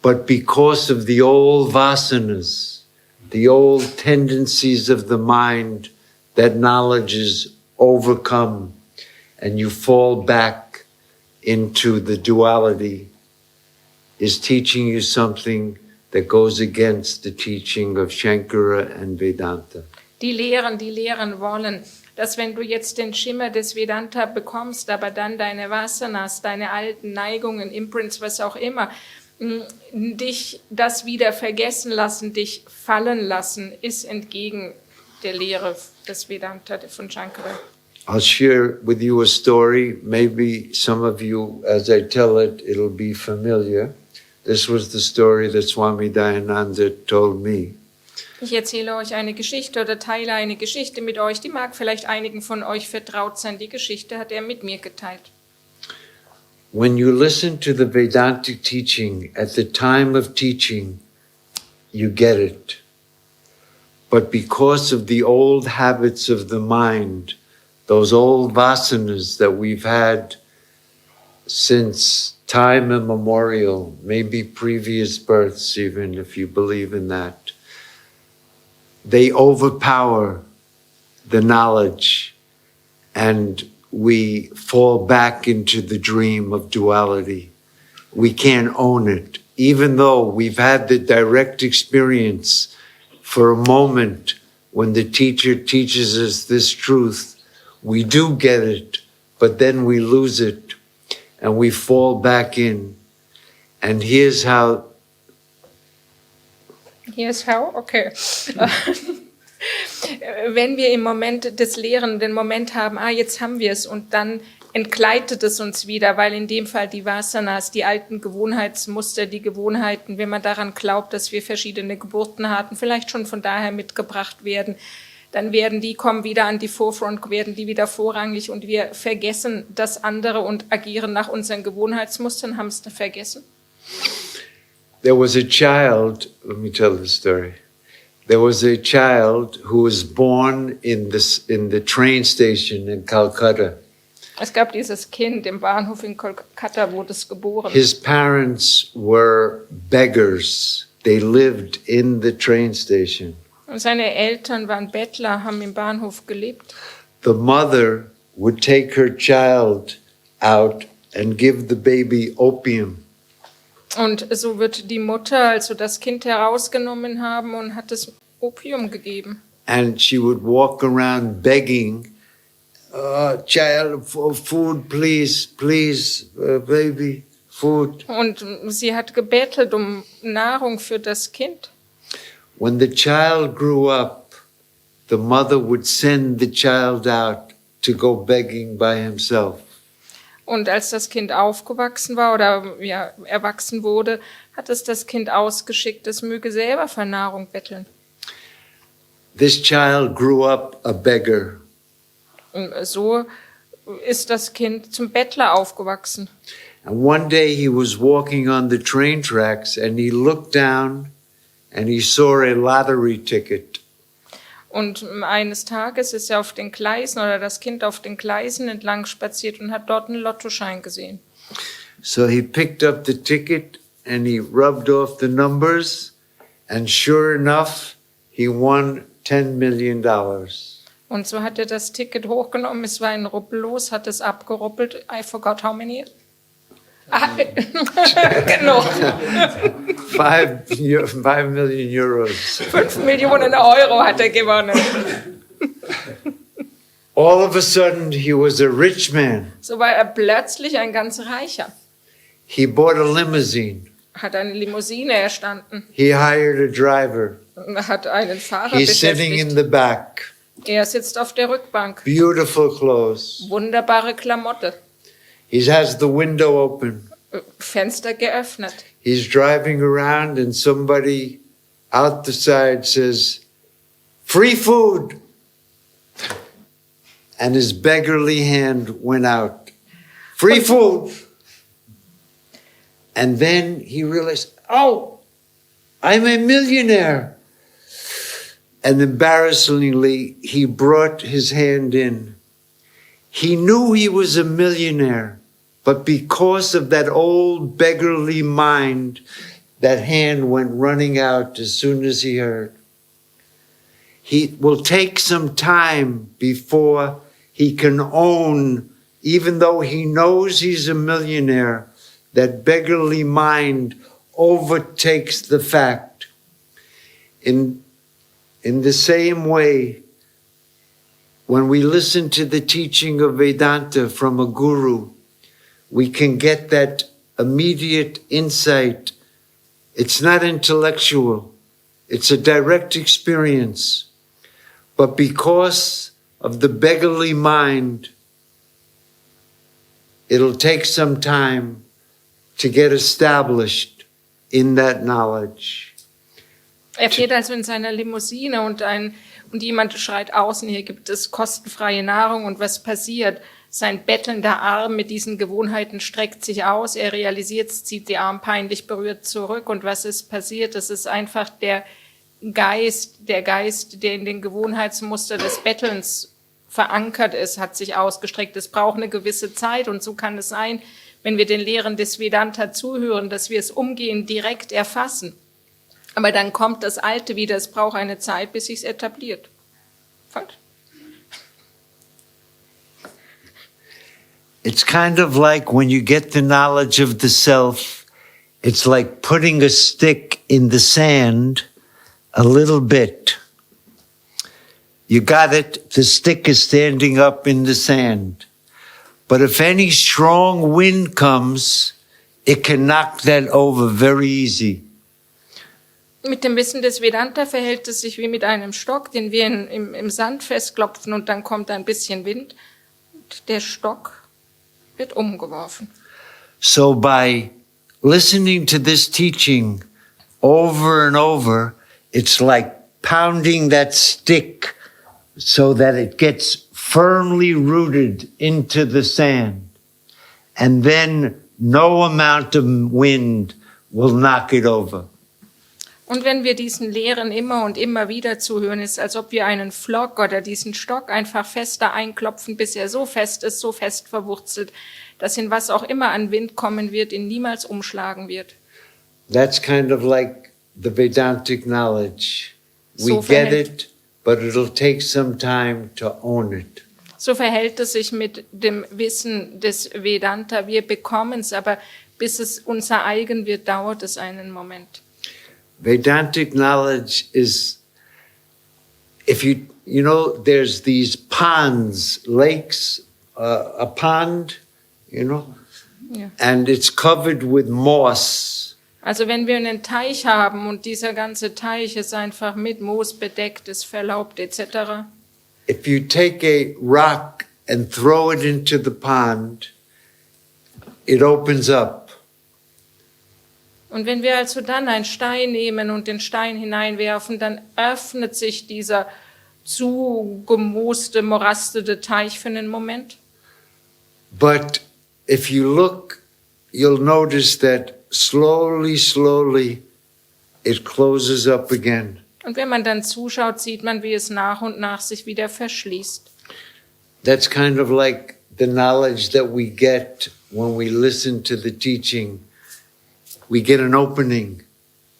But because of the old vasanas, the old tendencies of the mind, that knowledge is overcome and you fall back into the duality, is teaching you something that goes against the teaching of Shankara and Vedanta. die lehren wollen, dass wenn du jetzt den Schimmer des Vedanta bekommst, aber dann deine Vasanas, deine alten Neigungen, Imprints, was auch immer, dich das wieder vergessen lassen, dich fallen lassen, ist entgegen der Lehre des Vedanta von Shankara. I'll share with you a story. Maybe some of you, as I tell it, it'll be familiar. This was the story that Swami Dayananda told me. Ich erzähle euch eine Geschichte oder teile eine Geschichte mit euch, die mag vielleicht einigen von euch vertraut sein. Die Geschichte hat er mit mir geteilt. When you listen to the Vedantic teaching at the time of teaching, you get it. But because of the old habits of the mind, those old vasanas that we've had since time immemorial, maybe previous births even, if you believe in that, they overpower the knowledge and we fall back into the dream of duality. We can't own it. Even though we've had the direct experience for a moment when the teacher teaches us this truth, we do get it, but then we lose it and we fall back in. And here's how. Okay. Wenn wir im Moment des Lehren den Moment haben, jetzt haben wir es und dann entgleitet es uns wieder, weil in dem Fall die Vasanas, die alten Gewohnheitsmuster, die Gewohnheiten, wenn man daran glaubt, dass wir verschiedene Geburten hatten, vielleicht schon von daher mitgebracht werden, dann kommen wieder an die Forefront, werden die wieder vorrangig und wir vergessen das andere und agieren nach unseren Gewohnheitsmustern, haben es vergessen. There was a child, let me tell the story. There was a child who was born in the train station in Calcutta. Es gab dieses Kind im Bahnhof in Kolkata, wurde es geboren. His parents were beggars. They lived in the train station. Und seine Eltern waren Bettler, haben im Bahnhof gelebt. The mother would take her child out and give the baby opium. Und so wird die Mutter also das Kind herausgenommen haben und hat es Opium gegeben. And she would walk around begging, child, food, please, baby, food. Und sie hat gebettelt um Nahrung für das Kind. When the child grew up, the mother would send the child out to go begging by himself. Und als das Kind aufgewachsen war oder erwachsen wurde, hat es das Kind ausgeschickt, es möge selber für Nahrung betteln. This child grew up a beggar. Und so ist das Kind zum Bettler aufgewachsen. And one day he was walking on the train tracks and he looked down and he saw a lottery ticket. Und eines Tages ist er auf den Gleisen oder das Kind auf den Gleisen entlang spaziert und hat dort einen Lottoschein gesehen. So he picked up the ticket and he rubbed off the numbers and sure enough, he won $10 million. Und so hat er das Ticket hochgenommen, es war ein Rubbellos, hat es abgeruppelt. I forgot how many. Genau. 5 million euros. 5 Millionen Euro hat er gewonnen. All of a sudden, he was a rich man. So war er plötzlich ein ganz Reicher. He bought a limousine. Hat eine Limousine erstanden. He hired a driver. Hat einen Fahrer He's sitting in the back. Er sitzt auf der Rückbank. Beautiful clothes. Wunderbare Klamotte. He has the window open. Fenster geöffnet. He's driving around and somebody out the side says, "Free food." And his beggarly hand went out. Free food. And then he realized, oh, I'm a millionaire. And embarrassingly, he brought his hand in. He knew he was a millionaire, but because of that old beggarly mind, that hand went running out as soon as he heard. He will take some time before he can own, even though he knows he's a millionaire, that beggarly mind overtakes the fact. In the same way, when we listen to the teaching of Vedanta from a guru, we can get that immediate insight. It's not intellectual. It's a direct experience. But because of the beggarly mind, it'll take some time to get established in that knowledge. Er fährt also in seiner Limousine und jemand schreit außen, hier gibt es kostenfreie Nahrung und was passiert? Sein bettelnder Arm mit diesen Gewohnheiten streckt sich aus, er realisiert, zieht die Arm peinlich berührt zurück und was ist passiert? Das ist einfach der Geist, der in den Gewohnheitsmuster des Bettelns verankert ist, hat sich ausgestreckt. Es braucht eine gewisse Zeit und so kann es sein, wenn wir den Lehren des Vedanta zuhören, dass wir es umgehend direkt erfassen. Aber dann kommt das Alte wieder, es braucht eine Zeit, bis sich es etabliert. Falsch? It's kind of like when you get the knowledge of the self, it's like putting a stick in the sand a little bit. You got it, the stick is standing up in the sand. But if any strong wind comes, it can knock that over very easy. Mit dem Wissen des Vedanta verhält es sich wie mit einem Stock, den wir im Sand festklopfen und dann kommt ein bisschen Wind und der Stock wird umgeworfen. So by listening to this teaching over and over, it's like pounding that stick so that it gets firmly rooted into the sand. And then no amount of wind will knock it over. Und wenn wir diesen Lehren immer und immer wieder zuhören, ist es, als ob wir einen Pflock oder diesen Stock einfach fester einklopfen, bis er so fest ist, so fest verwurzelt, dass in was auch immer an Wind kommen wird, ihn niemals umschlagen wird. That's kind of like the Vedantic knowledge. We So get verhält- it, but it'll take some time to own it. So verhält es sich mit dem Wissen des Vedanta. Wir bekommen es, aber bis es unser eigen wird, dauert es einen Moment. Vedantic knowledge is, if you know, there's these ponds, lakes, a pond, Ja. and it's covered with moss. Also wenn wir einen Teich haben und dieser ganze Teich ist einfach mit Moos bedeckt, ist verlaubt etc. If you take a rock and throw it into the pond, it opens up. Und wenn wir also dann einen Stein nehmen und den Stein hineinwerfen, dann öffnet sich dieser zugemooste, morastete Teich für einen Moment. But if you look, you'll notice that slowly, it closes up again. Und wenn man dann zuschaut, sieht man, wie es nach und nach sich wieder verschließt. That's kind of like the knowledge that we get when we listen to the teaching. We get an opening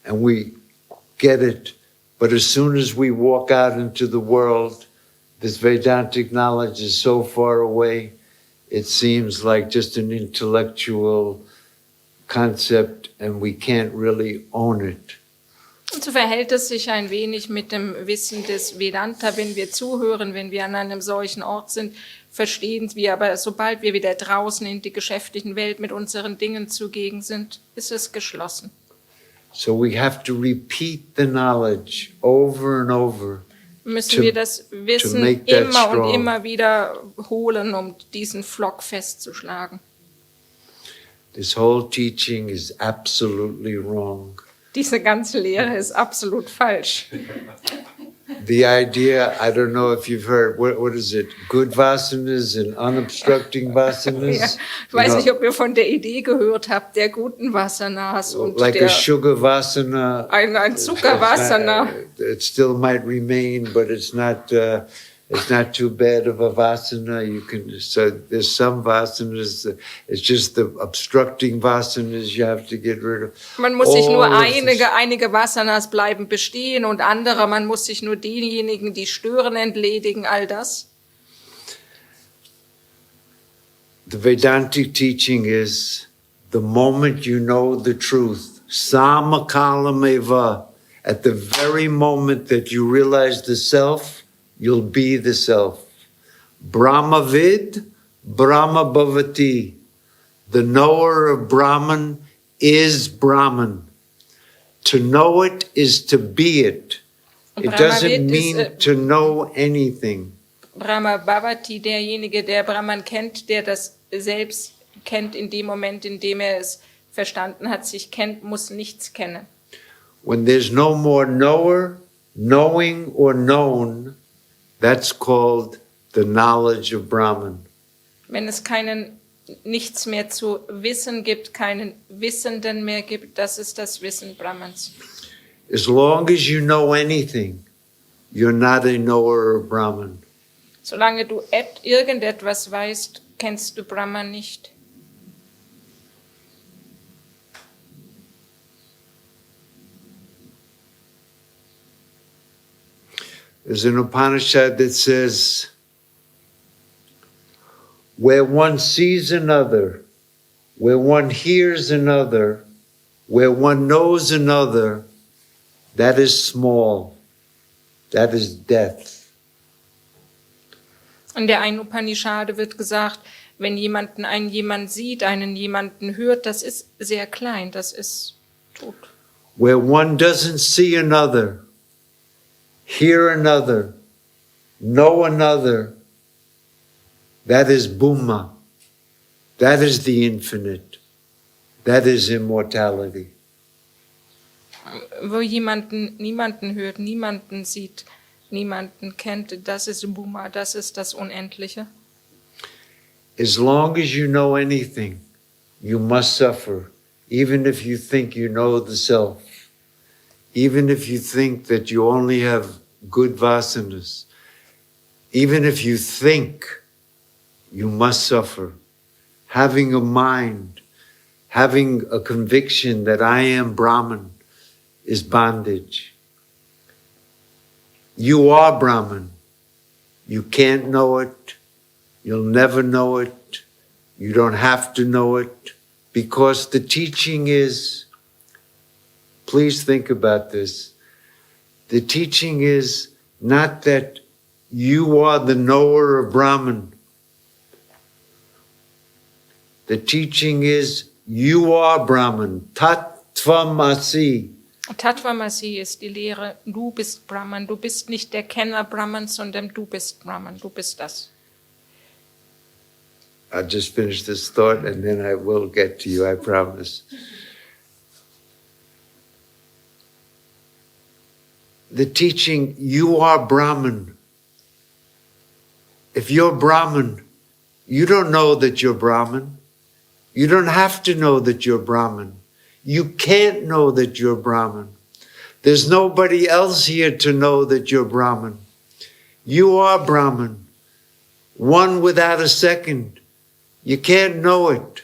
and we get it. But as soon as we walk out into the world, this Vedantic knowledge is so far away, it seems like just an intellectual concept and we can't really own it. Und so verhält es sich ein wenig mit dem Wissen des Vedanta. Wenn wir zuhören, wenn wir an einem solchen Ort sind, verstehen wir, aber sobald wir wieder draußen in die geschäftlichen Welt mit unseren Dingen zugegen sind, ist es geschlossen. So we have to repeat the knowledge over and over. Müssen wir das Wissen make that immer und strong. immer wieder holen, um diesen Flock festzuschlagen. This whole teaching is absolutely wrong. Diese ganze Lehre ist absolut falsch. The idea, I don't know if you've heard, what is it? Good vasanas and unobstructing vasanas? Ja, ich weiß nicht, ob ihr von der Idee gehört habt, der guten Vasanas und Like a der, sugar vasana. ein Zuckervasana. It still might remain, but it's not too bad of a vasana. So there's some vasanas, it's just the obstructing vasanas you have to get rid of. Man muss sich nur All of this. einige Vasanas bleiben bestehen und andere, man muss sich nur diejenigen, die stören, entledigen, all das. The Vedantic teaching is the moment you know the truth, samakalameva, at the very moment that you realize the self, you'll be the self. Brahmavid, Brahma Bhavati. The knower of Brahman is Brahman. To know it is to be it. It doesn't mean to know anything. Brahma Bhavati, derjenige, der Brahman kennt, der das selbst kennt in dem Moment, in dem er es verstanden hat, sich kennt, muss nichts kennen. When there's no more knower, knowing, or known, that's called the knowledge of Brahman. Wenn es nichts mehr zu wissen gibt, keinen Wissenden mehr gibt, das ist das Wissen Brahmans. As long as you know anything, you're not a knower of Brahman. Solange du irgendetwas weißt, kennst du Brahman nicht. There's an Upanishad that says, where one sees another, where one hears another, where one knows another, that is small. That is death. In der einen Upanishade wird gesagt, wenn jemand sieht, einen jemanden hört, das ist sehr klein, das ist tot. Where one doesn't see another, hear another, know another, that is Bhuma. That is the infinite. That is immortality. Wo niemanden hört, niemanden sieht, niemanden kennt, das ist Bhuma, das ist das Unendliche. As long as you know anything, you must suffer, even if you think you know the self. Even if you think that you only have good vasanas, even if you think, you must suffer. Having a mind, having a conviction that I am Brahman is bondage. You are Brahman. You can't know it. You'll never know it. You don't have to know it, because the teaching is, please think about this. The teaching is not that you are the knower of Brahman. The teaching is you are Brahman. Tattvamasi. Tattvamasi ist die Lehre, du bist Brahman. Du bist nicht der Kenner Brahmans, sondern du bist Brahman. Du bist das. I'll just finish this thought and then I will get to you, I promise. The teaching, you are Brahman. If you're Brahman, you don't know that you're Brahman. You don't have to know that you're Brahman. You can't know that you're Brahman. There's nobody else here to know that you're Brahman. You are Brahman, one without a second. You can't know it.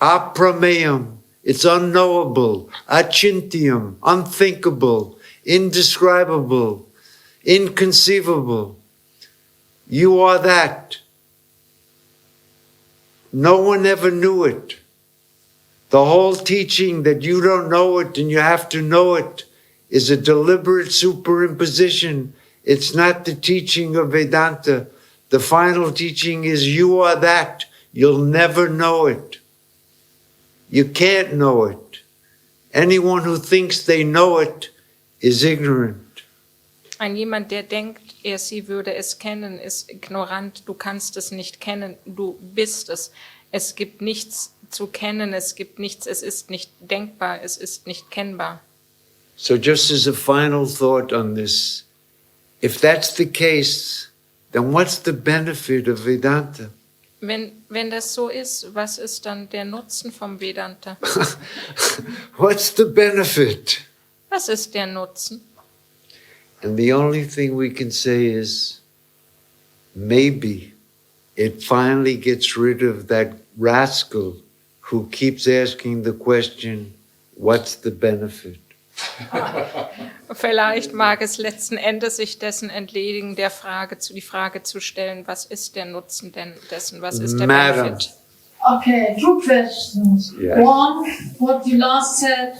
Aprameyam, it's unknowable. Achintyam, unthinkable, indescribable, inconceivable. You are that. No one ever knew it. The whole teaching that you don't know it and you have to know it is a deliberate superimposition. It's not the teaching of Vedanta. The final teaching is you are that. You'll never know it. You can't know it. Anyone who thinks they know it is ignorant. Jemand, der denkt, sie würde es kennen, ist ignorant. Du kannst es nicht kennen. Du bist es. Es gibt nichts zu kennen. Es gibt nichts. Es ist nicht denkbar. Es ist nicht kennbar. So just as a final thought on this, if that's the case, then what's the benefit of Vedanta? Wenn das so ist, was ist dann der Nutzen vom Vedanta? What's the benefit? Was ist der Nutzen? And the only thing we can say is, maybe it finally gets rid of that rascal who keeps asking the question, what's the benefit? Vielleicht mag es letzten Endes sich dessen entledigen, die Frage zu stellen, was ist der Nutzen dessen, was ist der Benefit? Okay, two questions. Yes. One, what you last said,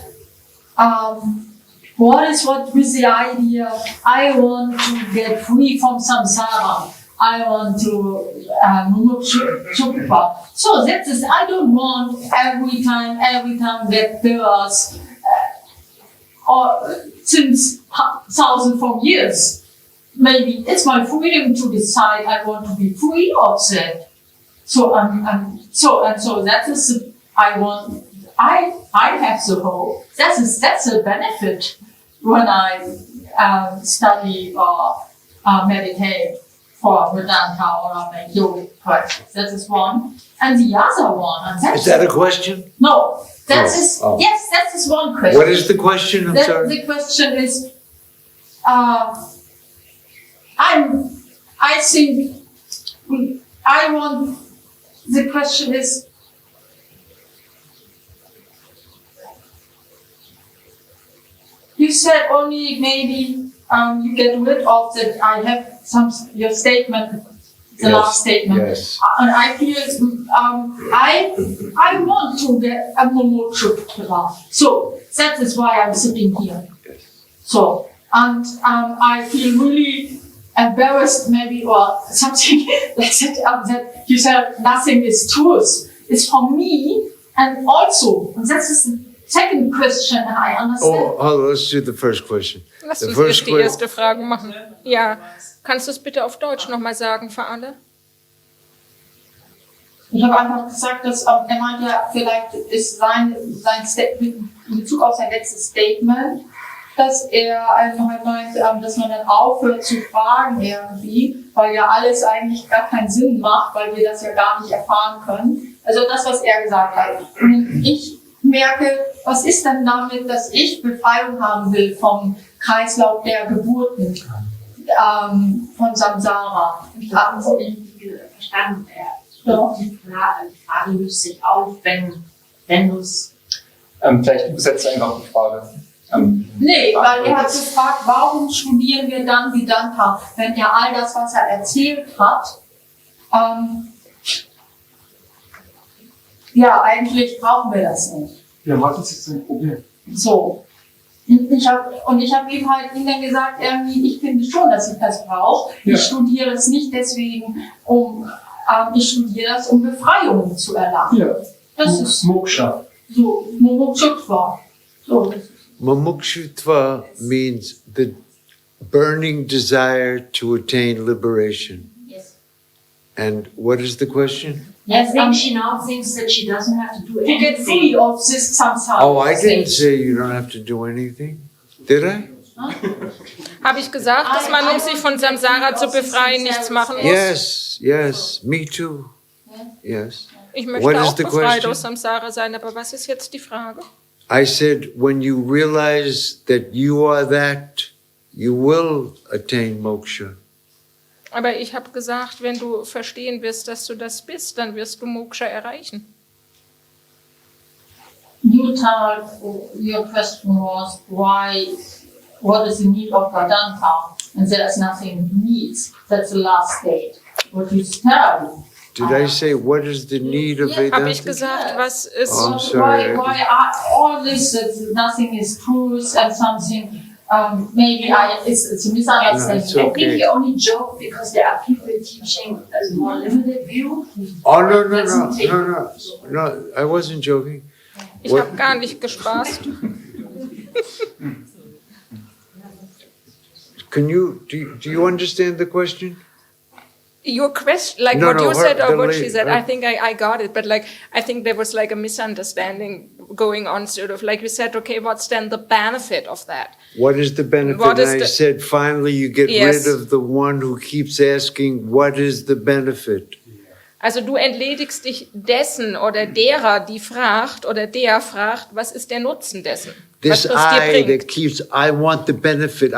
what is with the idea, I want to get free from samsara. I want to mumuksha. So that is, I don't want every time that there's or since thousands of years. Maybe it's my freedom to decide I want to be free of that. So so that is I want. I have the hope. That's a benefit when I study or meditate for Vedanta or make yogic practice. That is one. And the other one. And Is that a question? No. That Oh, is oh. yes. That is one question. What is the question? I'm sorry. The question is. I think I want. The question is. You said only maybe you get rid of that. I have your statement, the last statement, Yes. and I feel I want to get a mumuksha. So that is why I'm sitting here. Yes. So and I feel really embarrassed, maybe or something like that. That you said nothing is truth. It's for me, and also and that is the second question. I understand. Oh, let's do the first question. Lass The uns first erst die que- erste Frage machen. Ja, kannst du es bitte auf Deutsch nochmal sagen für alle? Ich habe einfach gesagt, dass er meint ja, vielleicht ist sein Statement in Bezug auf sein letztes Statement, dass er halt meint, dass man dann aufhört zu fragen irgendwie, weil ja alles eigentlich gar keinen Sinn macht, weil wir das ja gar nicht erfahren können. Also das, was er gesagt hat. Und ich merke, was ist denn damit, dass ich Befreiung haben will vom Kreislauf der Geburten, von Samsara. Ich habe es nicht verstanden. Ja. Die Frage löst sich auf, wenn du es. Vielleicht übersetzt einfach die Frage. Nee, weil er hat gefragt, warum studieren wir dann Vedanta, wenn ja all das, was er erzählt hat, ja, eigentlich brauchen wir das nicht. Ja, was ist jetzt dein Problem? So. Ich hab ihm halt dann gesagt, irgendwie, ich finde schon, dass ich das brauche. Ja. Ich studiere es nicht deswegen, ich studiere das, um Befreiung zu erlangen. Ja. Das ist Moksha. so, Mumukshutva. So, das ist Mumukshutva means the burning desire to attain liberation. Yes. And what is the question? I think she now thinks that she doesn't have to do to get free anything. of this samsara. Oh, I didn't state. say you don't have to do anything. Did I? Habe ich gesagt, dass man, um sich von Samsara zu befreien, nichts machen muss? Yes, me too. Yes. Ich What möchte is auch the befreit question? aus Samsara sein, aber was ist jetzt die Frage? I said, when you realize that you are that, you will attain moksha. Aber ich habe gesagt, wenn du verstehen wirst, dass du das bist, dann wirst du Moksha erreichen. You told your question was what is the need of Vedanta? And there's nothing needs. That's the last state. What you tell. Did I say, what is the need of Yeah. Habe ich Vedanta? gesagt, was ist... Oh, I'm sorry. Why all this that nothing is truth and something maybe it's a misunderstanding. No, it's okay. I think you only joke because there are people teaching a more limited view. Oh, no, I wasn't joking. Ich What- habe gar nicht gespaßt. Do you understand the question? Your question, like No, what no, you her- said or the what lady- she said, I think I got it, but like I think there was like a misunderstanding going on, sort of like you said, okay, what's then the benefit of that? What is the benefit? What is and I the- said, finally, you get Yes. rid of the one who keeps asking, what is the benefit? Also du entledigst dich dessen oder derer, die fragt oder der fragt, was ist der Nutzen dessen? This Was es dir I bringt? that keeps, I want the benefit.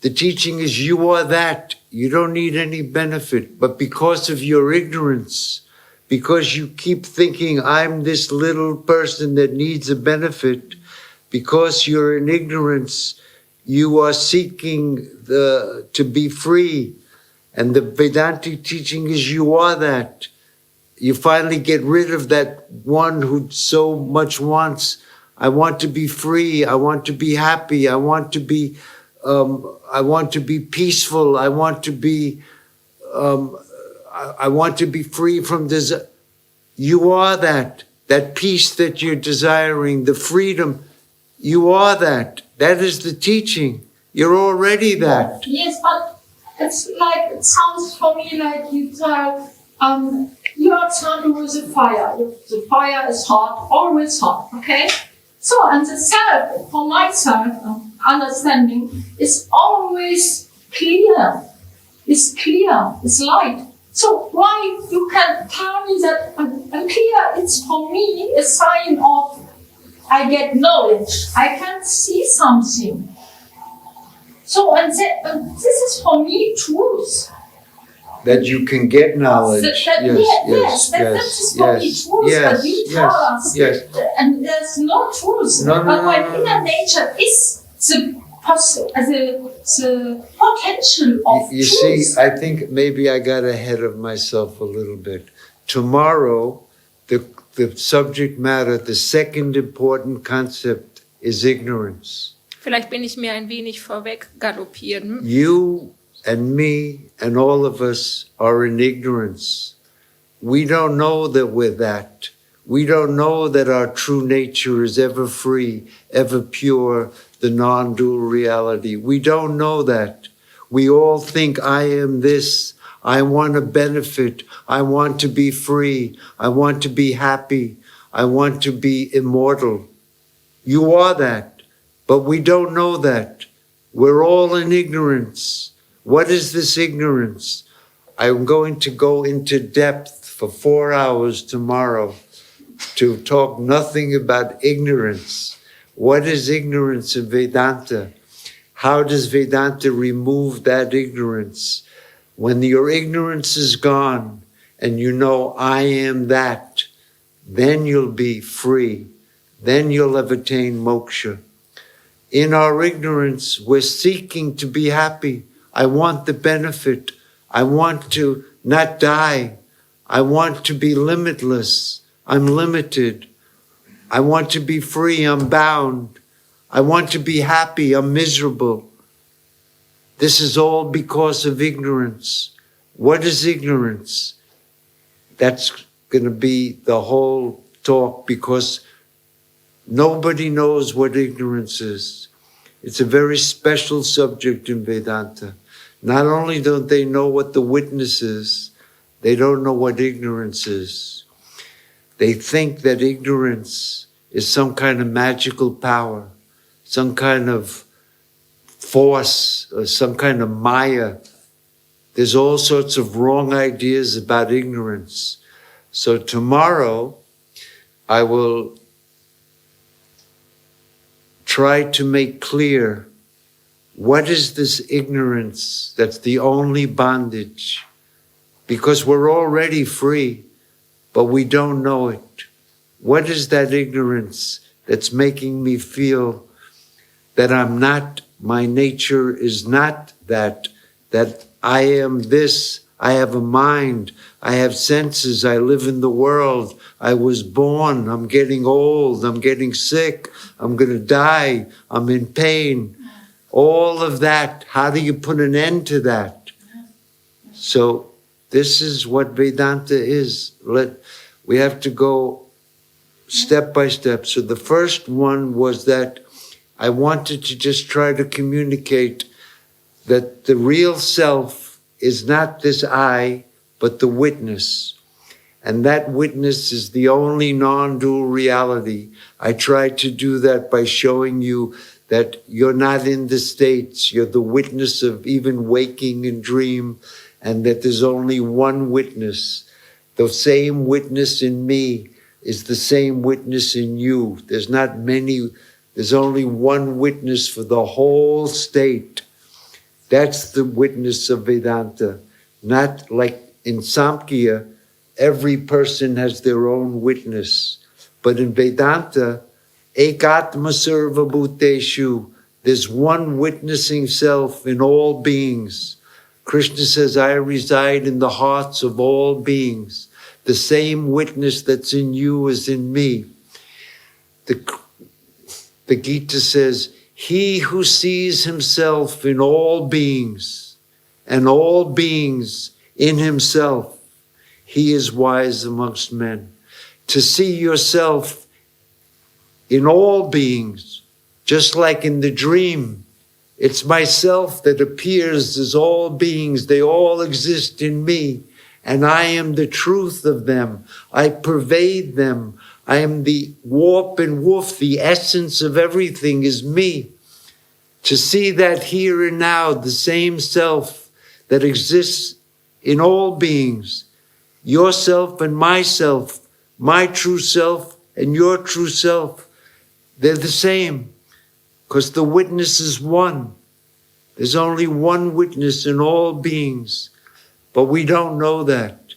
The teaching is you are that. You don't need any benefit. But because of your ignorance, because you keep thinking I'm this little person that needs a benefit, because you're in ignorance, you are seeking to be free. And the Vedanta teaching is you are that. You finally get rid of that one who so much wants, I want to be free, I want to be happy, I want to be peaceful, I want to be I want to be free from desire. You are that. That peace that you're desiring, the freedom, you are that. That is the teaching. You're already that. Yes, but it's like, it sounds for me like you tell, you are starting with a fire. The fire is hot, always hot, okay? So, and the self, for myself, understanding, is always clear. It's clear, it's light. So why you can tell me that I'm clear? It's for me a sign of I get knowledge. I can see something. So and this is for me truth. That you can get knowledge. That is for me truth. But you tell us, and there's no truth. But my inner nature is the potential of you truth. see, I think maybe I got ahead of myself a little bit. Tomorrow, the subject matter, the second important concept is ignorance. Vielleicht bin ich mir ein wenig vorweg galoppiert. You and me and all of us are in ignorance. We don't know that we're that. We don't know that our true nature is ever free, ever pure, the non-dual reality. We don't know that. We all think I am this. I want to benefit. I want to be free. I want to be happy. I want to be immortal. You are that, but we don't know that. We're all in ignorance. What is this ignorance? I'm going to go into depth for 4 hours tomorrow to talk nothing about ignorance. What is ignorance in Vedanta? How does Vedanta remove that ignorance? When your ignorance is gone and you know I am that, then you'll be free. Then you'll have attained moksha. In our ignorance, we're seeking to be happy. I want the benefit. I want to not die. I want to be limitless. I'm limited. I want to be free. I'm bound. I want to be happy. I'm miserable. This is all because of ignorance. What is ignorance? That's going to be the whole talk, because nobody knows what ignorance is. It's a very special subject in Vedanta. Not only don't they know what the witness is, they don't know what ignorance is. They think that ignorance is some kind of magical power, some kind of force, or some kind of maya. There's all sorts of wrong ideas about ignorance. So tomorrow, I will try to make clear what is this ignorance that's the only bondage, because we're already free, but we don't know it. What is that ignorance that's making me feel that I'm not, my nature is not that I am this, I have a mind, I have senses, I live in the world, I was born, I'm getting old, I'm getting sick, I'm going to die, I'm in pain. All of that, how do you put an end to that? So this is what Vedanta is. We have to go step by step. So the first one was that I wanted to just try to communicate that the real self is not this I, but the witness. And that witness is the only non-dual reality. I tried to do that by showing you that you're not in the states, you're the witness of even waking and dream, and that there's only one witness. The same witness in me is the same witness in you. There's not many, there's only one witness for the whole state. That's the witness of Vedanta. Not like in Samkhya, every person has their own witness. But in Vedanta, Ekatma Sarva Bhuteshu, there's one witnessing self in all beings. Krishna says, I reside in the hearts of all beings. The same witness that's in you is in me. The Gita says, he who sees himself in all beings, and all beings in himself, he is wise amongst men. To see yourself in all beings, just like in the dream, it's myself that appears as all beings. They all exist in me, and I am the truth of them. I pervade them. I am the warp and woof. The essence of everything is me. To see that here and now, the same self that exists in all beings, yourself and myself, my true self and your true self, they're the same, because the witness is one. There's only one witness in all beings, but we don't know that.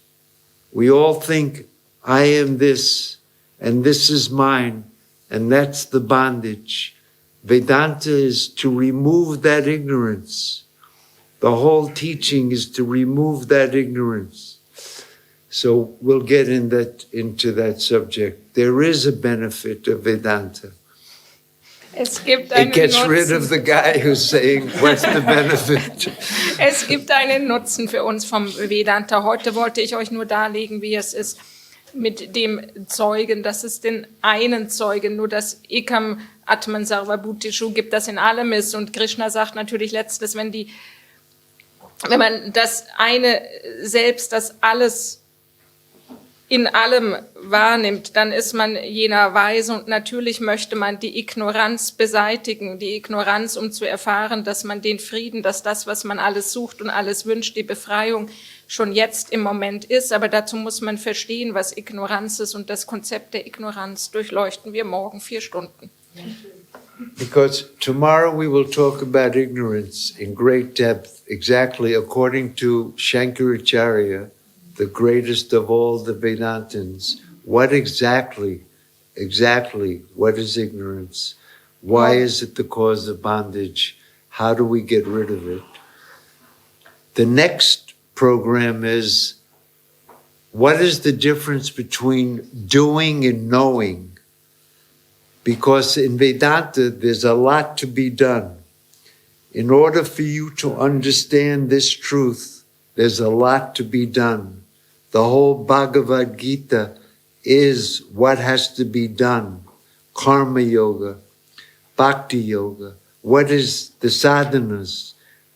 We all think, I am this, and this is mine, and that's the bondage. Vedanta is to remove that ignorance. The whole teaching is to remove that ignorance. So we'll get into that subject. There is a benefit of Vedanta. Es gibt It einen gets rid Nutzen. of the guy who's saying, what's the benefit? Es gibt einen Nutzen für uns vom Vedanta. Heute wollte ich euch nur darlegen, wie es ist mit dem Zeugen, dass es den einen Zeugen, nur das Ekam Atman Sarvabhutishu gibt, das in allem ist. Und Krishna sagt natürlich letztes, wenn man das eine Selbst, das alles in allem wahrnimmt, dann ist man jener Weise, und natürlich möchte man die Ignoranz beseitigen, die Ignoranz, um zu erfahren, dass man den Frieden, dass das, was man alles sucht und alles wünscht, die Befreiung schon jetzt im Moment ist, aber dazu muss man verstehen, was Ignoranz ist, und das Konzept der Ignoranz durchleuchten wir morgen 4 Stunden. Because tomorrow we will talk about ignorance in great depth, exactly according to Shankaracharya, the greatest of all the Vedantins. What exactly, what is ignorance? Why is it the cause of bondage? How do we get rid of it? The next program is, what is the difference between doing and knowing? Because in Vedanta, there's a lot to be done. In order for you to understand this truth, there's a lot to be done. The whole Bhagavad Gita is what has to be done. Karma yoga, bhakti yoga. What is the sadhanas,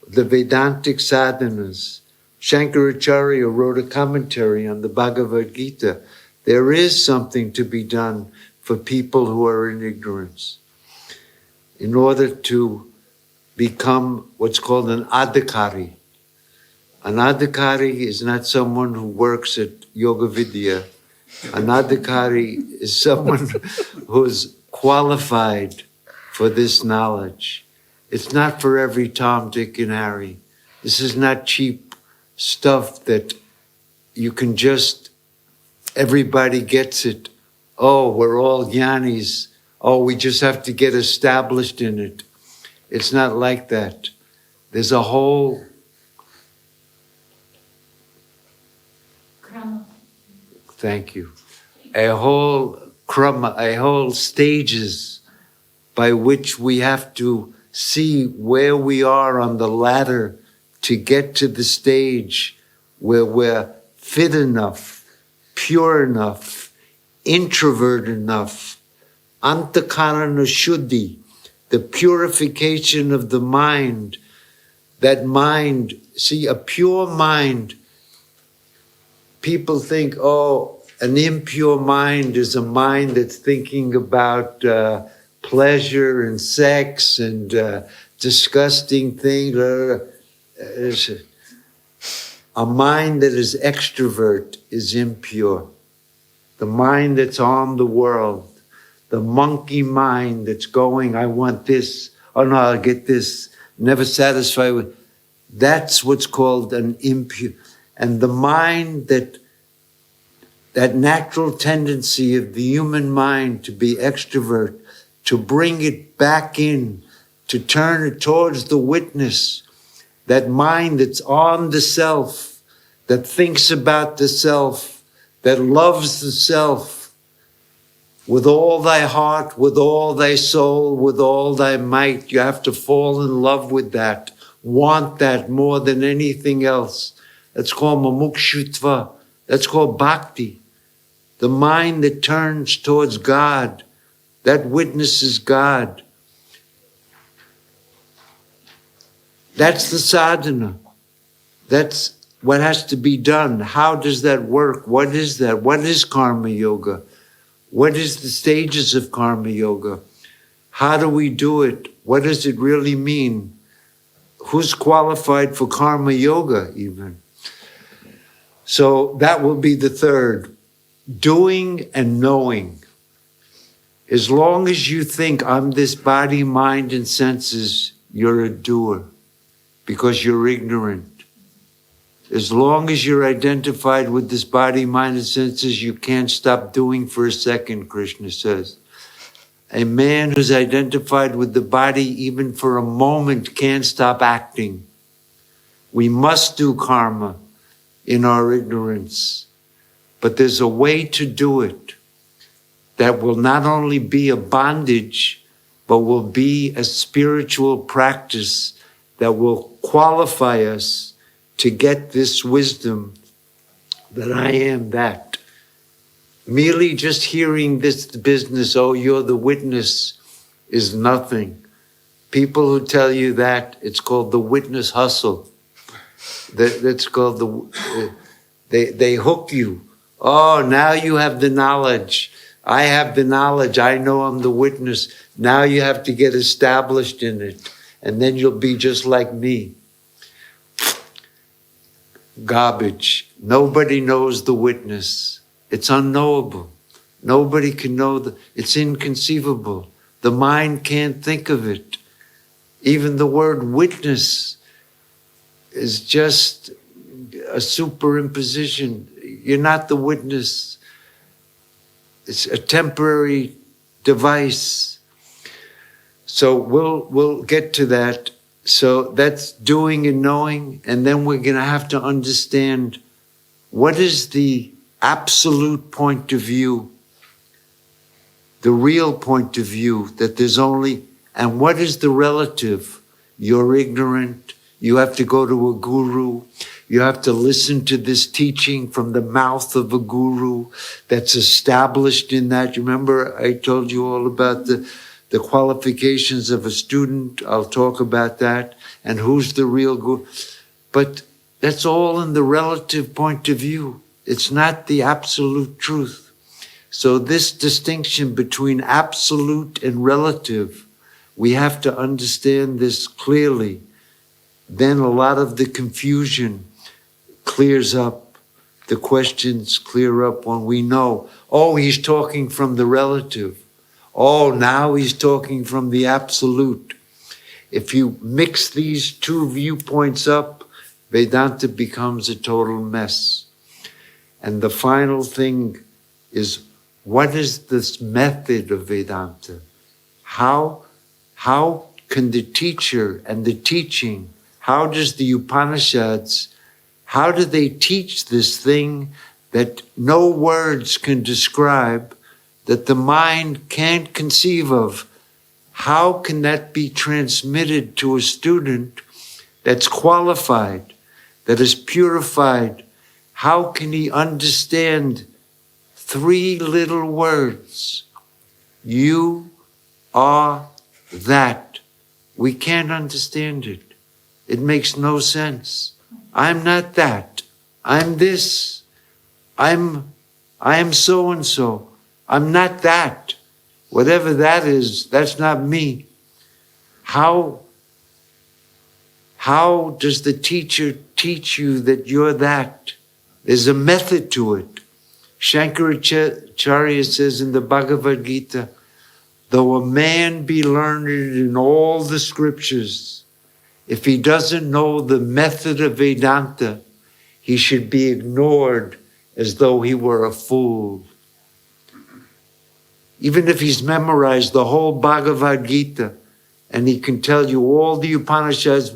the Vedantic sadhanas? Shankaracharya wrote a commentary on the Bhagavad Gita. There is something to be done for people who are in ignorance in order to become what's called an adhikari. An adhikari is not someone who works at Yoga Vidya. An adhikari is someone who's qualified for this knowledge. It's not for every Tom, Dick, and Harry. This is not cheap stuff that you can just, everybody gets it. Oh, we're all jnanis. Oh, we just have to get established in it. It's not like that. There's a whole thank you. A whole krama, a whole stages by which we have to see where we are on the ladder to get to the stage where we're fit enough, pure enough, introvert enough, antakarana shuddhi, the purification of the mind. That mind, see, a pure mind, people think, oh, an impure mind is a mind that's thinking about pleasure and sex and disgusting things. A mind that is extrovert is impure. The mind that's on the world, the monkey mind that's going, I want this, oh no, I'll get this, never satisfied with, that's what's called an impure. And the mind that natural tendency of the human mind to be extrovert, to bring it back in, to turn it towards the witness, that mind that's on the self, that thinks about the self, that loves the self with all thy heart, with all thy soul, with all thy might. You have to fall in love with that, want that more than anything else. That's called mumukshutva. That's called bhakti. The mind that turns towards God, that witnesses God. That's the sadhana. That's what has to be done. How does that work? What is that? What is karma yoga? What is the stages of karma yoga? How do we do it? What does it really mean? Who's qualified for karma yoga even? So that will be the third. Doing and knowing. As long as you think I'm this body, mind, and senses, you're a doer because you're ignorant. As long as you're identified with this body, mind, and senses, you can't stop doing for a second, Krishna says. A man who's identified with the body, even for a moment, can't stop acting. We must do karma in our ignorance. But there's a way to do it that will not only be a bondage, but will be a spiritual practice that will qualify us to get this wisdom that I am that. Merely just hearing this business, oh, you're the witness, is nothing. People who tell you that, it's called the witness hustle. That's called they hook you. Oh, now you have the knowledge. I have the knowledge. I know I'm the witness. Now you have to get established in it. And then you'll be just like me. Garbage. Nobody knows the witness. It's unknowable. Nobody can know it's inconceivable. The mind can't think of it. Even the word witness is just a superimposition. You're not the witness. It's a temporary device. So we'll get to that. So that's doing and knowing, and then we're going to have to understand what is the absolute point of view, the real point of view, that there's only, and what is the relative? You're ignorant. You have to go to a guru. You have to listen to this teaching from the mouth of a guru that's established in that. You remember I told you all about the qualifications of a student. I'll talk about that. And who's the real guru. But that's all in the relative point of view. It's not the absolute truth. So this distinction between absolute and relative, we have to understand this clearly. Then a lot of the confusion clears up. The questions clear up when we know, oh, he's talking from the relative. Oh, now he's talking from the absolute. If you mix these two viewpoints up, Vedanta becomes a total mess. And the final thing is, what is this method of Vedanta? How can the teacher and the teaching, how does the Upanishads, how do they teach this thing that no words can describe, that the mind can't conceive of? How can that be transmitted to a student that's qualified, that is purified? How can he understand 3 little words? You are that. We can't understand it. It makes no sense. I'm not that. I'm this. I am so-and-so. I'm not that. Whatever that is, that's not me. How does the teacher teach you that you're that? There's a method to it. Shankaracharya says in the Bhagavad Gita, though a man be learned in all the scriptures, if he doesn't know the method of Vedanta, he should be ignored as though he were a fool. Even if he's memorized the whole Bhagavad Gita and he can tell you all the Upanishads,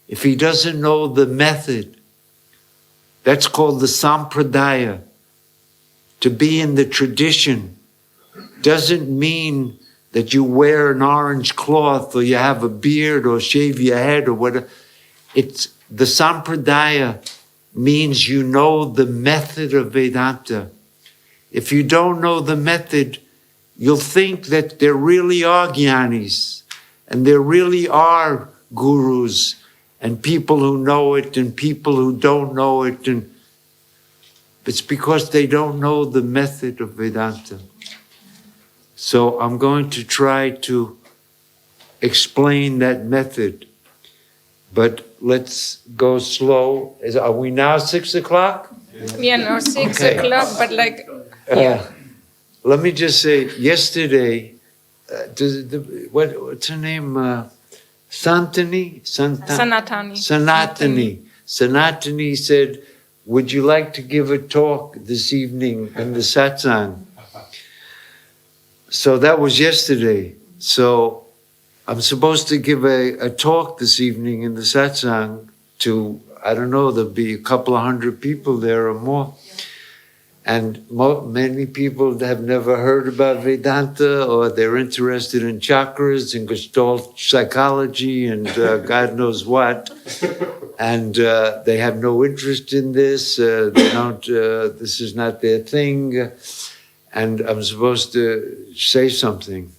if he doesn't know the method, that's called the sampradaya. To be in the tradition doesn't mean that you wear an orange cloth or you have a beard or shave your head or whatever. It's the sampradaya means you know the method of Vedanta. If you don't know the method, you'll think that there really are jnanis, and there really are gurus, and people who know it, and people who don't know it, and it's because they don't know the method of Vedanta. So I'm going to try to explain that method, but let's go slow. Are we now 6 o'clock? Yeah, no, 6 Okay. o'clock, but like, Let me just say, yesterday, what's her name? Sanatani? Sanatani. Sanatani said, would you like to give a talk this evening in the satsang? So that was yesterday. So I'm supposed to give a talk this evening in the satsang to, I don't know, there'll be a couple of hundred people there or more. And many people have never heard about Vedanta, or they're interested in chakras and Gestalt psychology and God knows what. And they have no interest in this. They don't. This is not their thing. And I'm supposed to say something.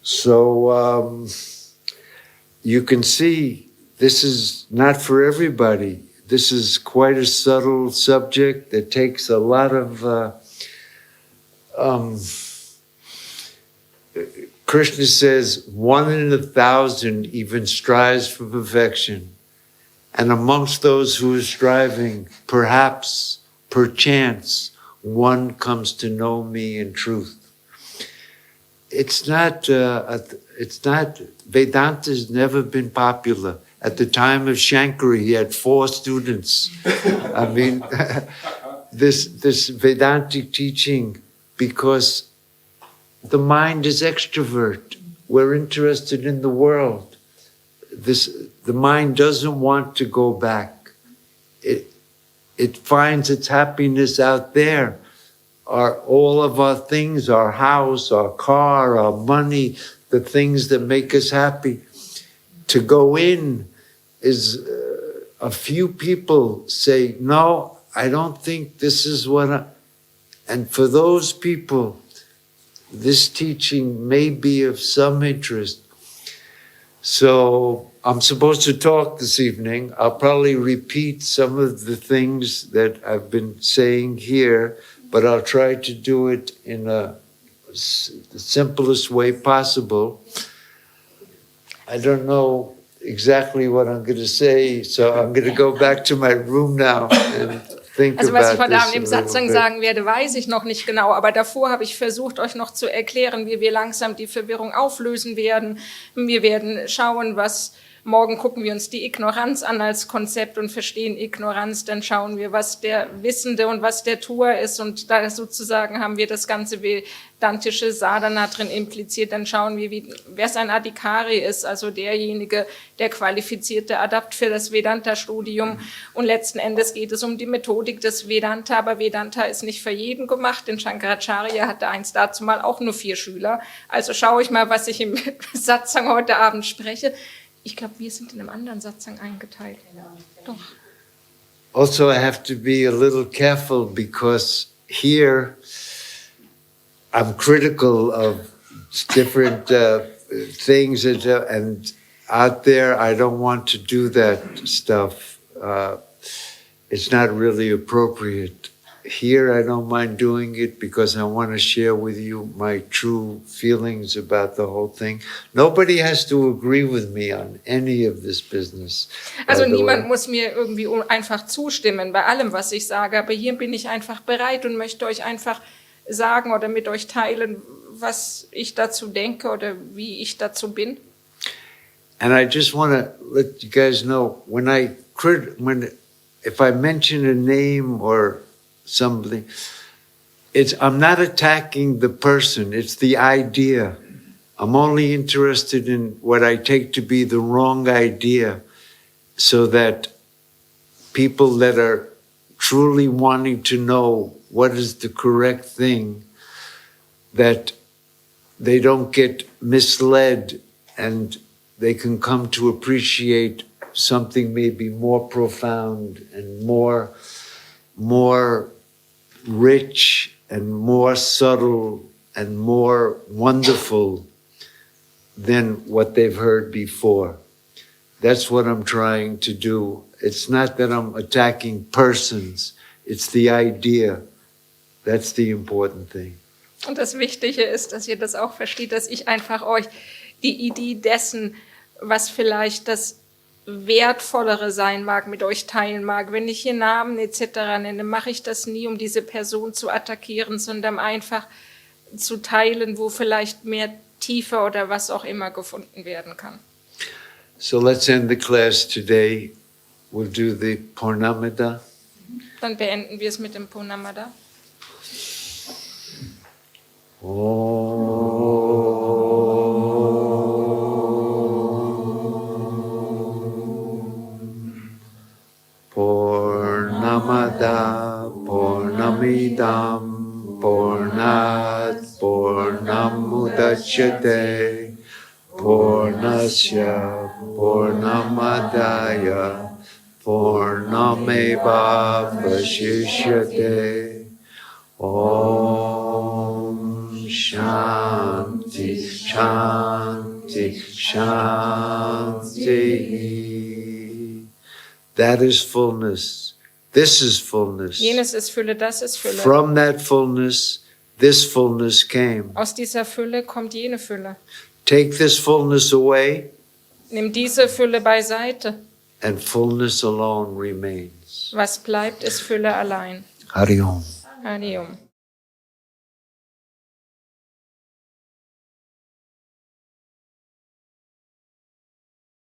So you can see this is not for everybody. This is quite a subtle subject that takes a lot of... Krishna says 1 in 1,000 even strives for perfection. And amongst those who are striving, perhaps, perchance, one comes to know me in truth. It's not, Vedanta has never been popular. At the time of Shankara, he had 4 students. I mean, this Vedantic teaching, because the mind is extrovert. We're interested in the world. The mind doesn't want to go back. It finds its happiness out there. All of our things, our house, our car, our money, the things that make us happy. To go in is a few people say, no, I don't think this is what and for those people, this teaching may be of some interest. So I'm supposed to talk this evening. I'll probably repeat some of the things that I've been saying here, but I'll try to do it in the simplest way possible. I don't know exactly what I'm going to say, so I'm going to go back to my room now and think also was ich about heute Abend im this a Satzang little bit. sagen werde, weiß ich noch nicht genau, aber davor habe ich versucht, euch noch zu erklären, wie wir langsam die Verwirrung auflösen werden. Wir werden schauen, morgen gucken wir uns die Ignoranz an als Konzept und verstehen Ignoranz, dann schauen wir, was der Wissende und was der Tuer ist, und da sozusagen haben wir das ganze Vedantische Sadhana drin impliziert. Dann schauen wir, wer sein Adhikari ist, also derjenige, der qualifizierte Adapt für das Vedanta-Studium, und letzten Endes geht es um die Methodik des Vedanta, aber Vedanta ist nicht für jeden gemacht, denn Shankaracharya hatte einst dazu mal auch nur 4 Schüler. Also schaue ich mal, was ich im Satsang heute Abend spreche. Ich glaube, wir sind in einem anderen Satzang eingeteilt. Doch. Also, I have to be a little careful because here I'm critical of different things, and out there I don't want to do that stuff. It's not really appropriate. Here I don't mind doing it because I want to share with you my true feelings about the whole thing. Nobody has to agree with me on any of this business. Also niemand muss mir irgendwie einfach zustimmen bei allem, was ich sage, aber hier bin ich einfach bereit und möchte euch einfach sagen oder mit euch teilen, was ich dazu denke oder wie ich dazu bin. And I just want to let you guys know, if I mention a name or something, I'm not attacking the person, it's the idea. I'm only interested in what I take to be the wrong idea, so that people that are truly wanting to know what is the correct thing, that they don't get misled and they can come to appreciate something maybe more profound and more rich and more subtle and more wonderful than what they've heard before. That's what I'm trying to do. It's not that I'm attacking persons, it's the idea. That's the important thing. Und das Wichtige ist, dass ihr das auch versteht, dass ich einfach euch die Idee dessen, was vielleicht das Wertvollere sein mag, mit euch teilen mag. Wenn ich hier Namen etc. nenne, mache ich das nie, um diese Person zu attackieren, sondern einfach zu teilen, wo vielleicht mehr Tiefe oder was auch immer gefunden werden kann. So let's end the class today. We'll do the Purnamada. Dann beenden wir es mit dem Purnamada. Purnamada Purnamidam Purnat Purnamudachyate Purnasya Purnamadaya Purnameva Vashishyate Om Shanti Shanti Shanti. That is fullness. This is fullness. Jenes ist Fülle, das ist Fülle. From that fullness, this fullness came. Aus dieser Fülle kommt jene Fülle. Take this fullness away, Nimm diese Fülle beiseite. and fullness alone remains. Was bleibt, ist Fülle allein. Hari Om. Hari Om.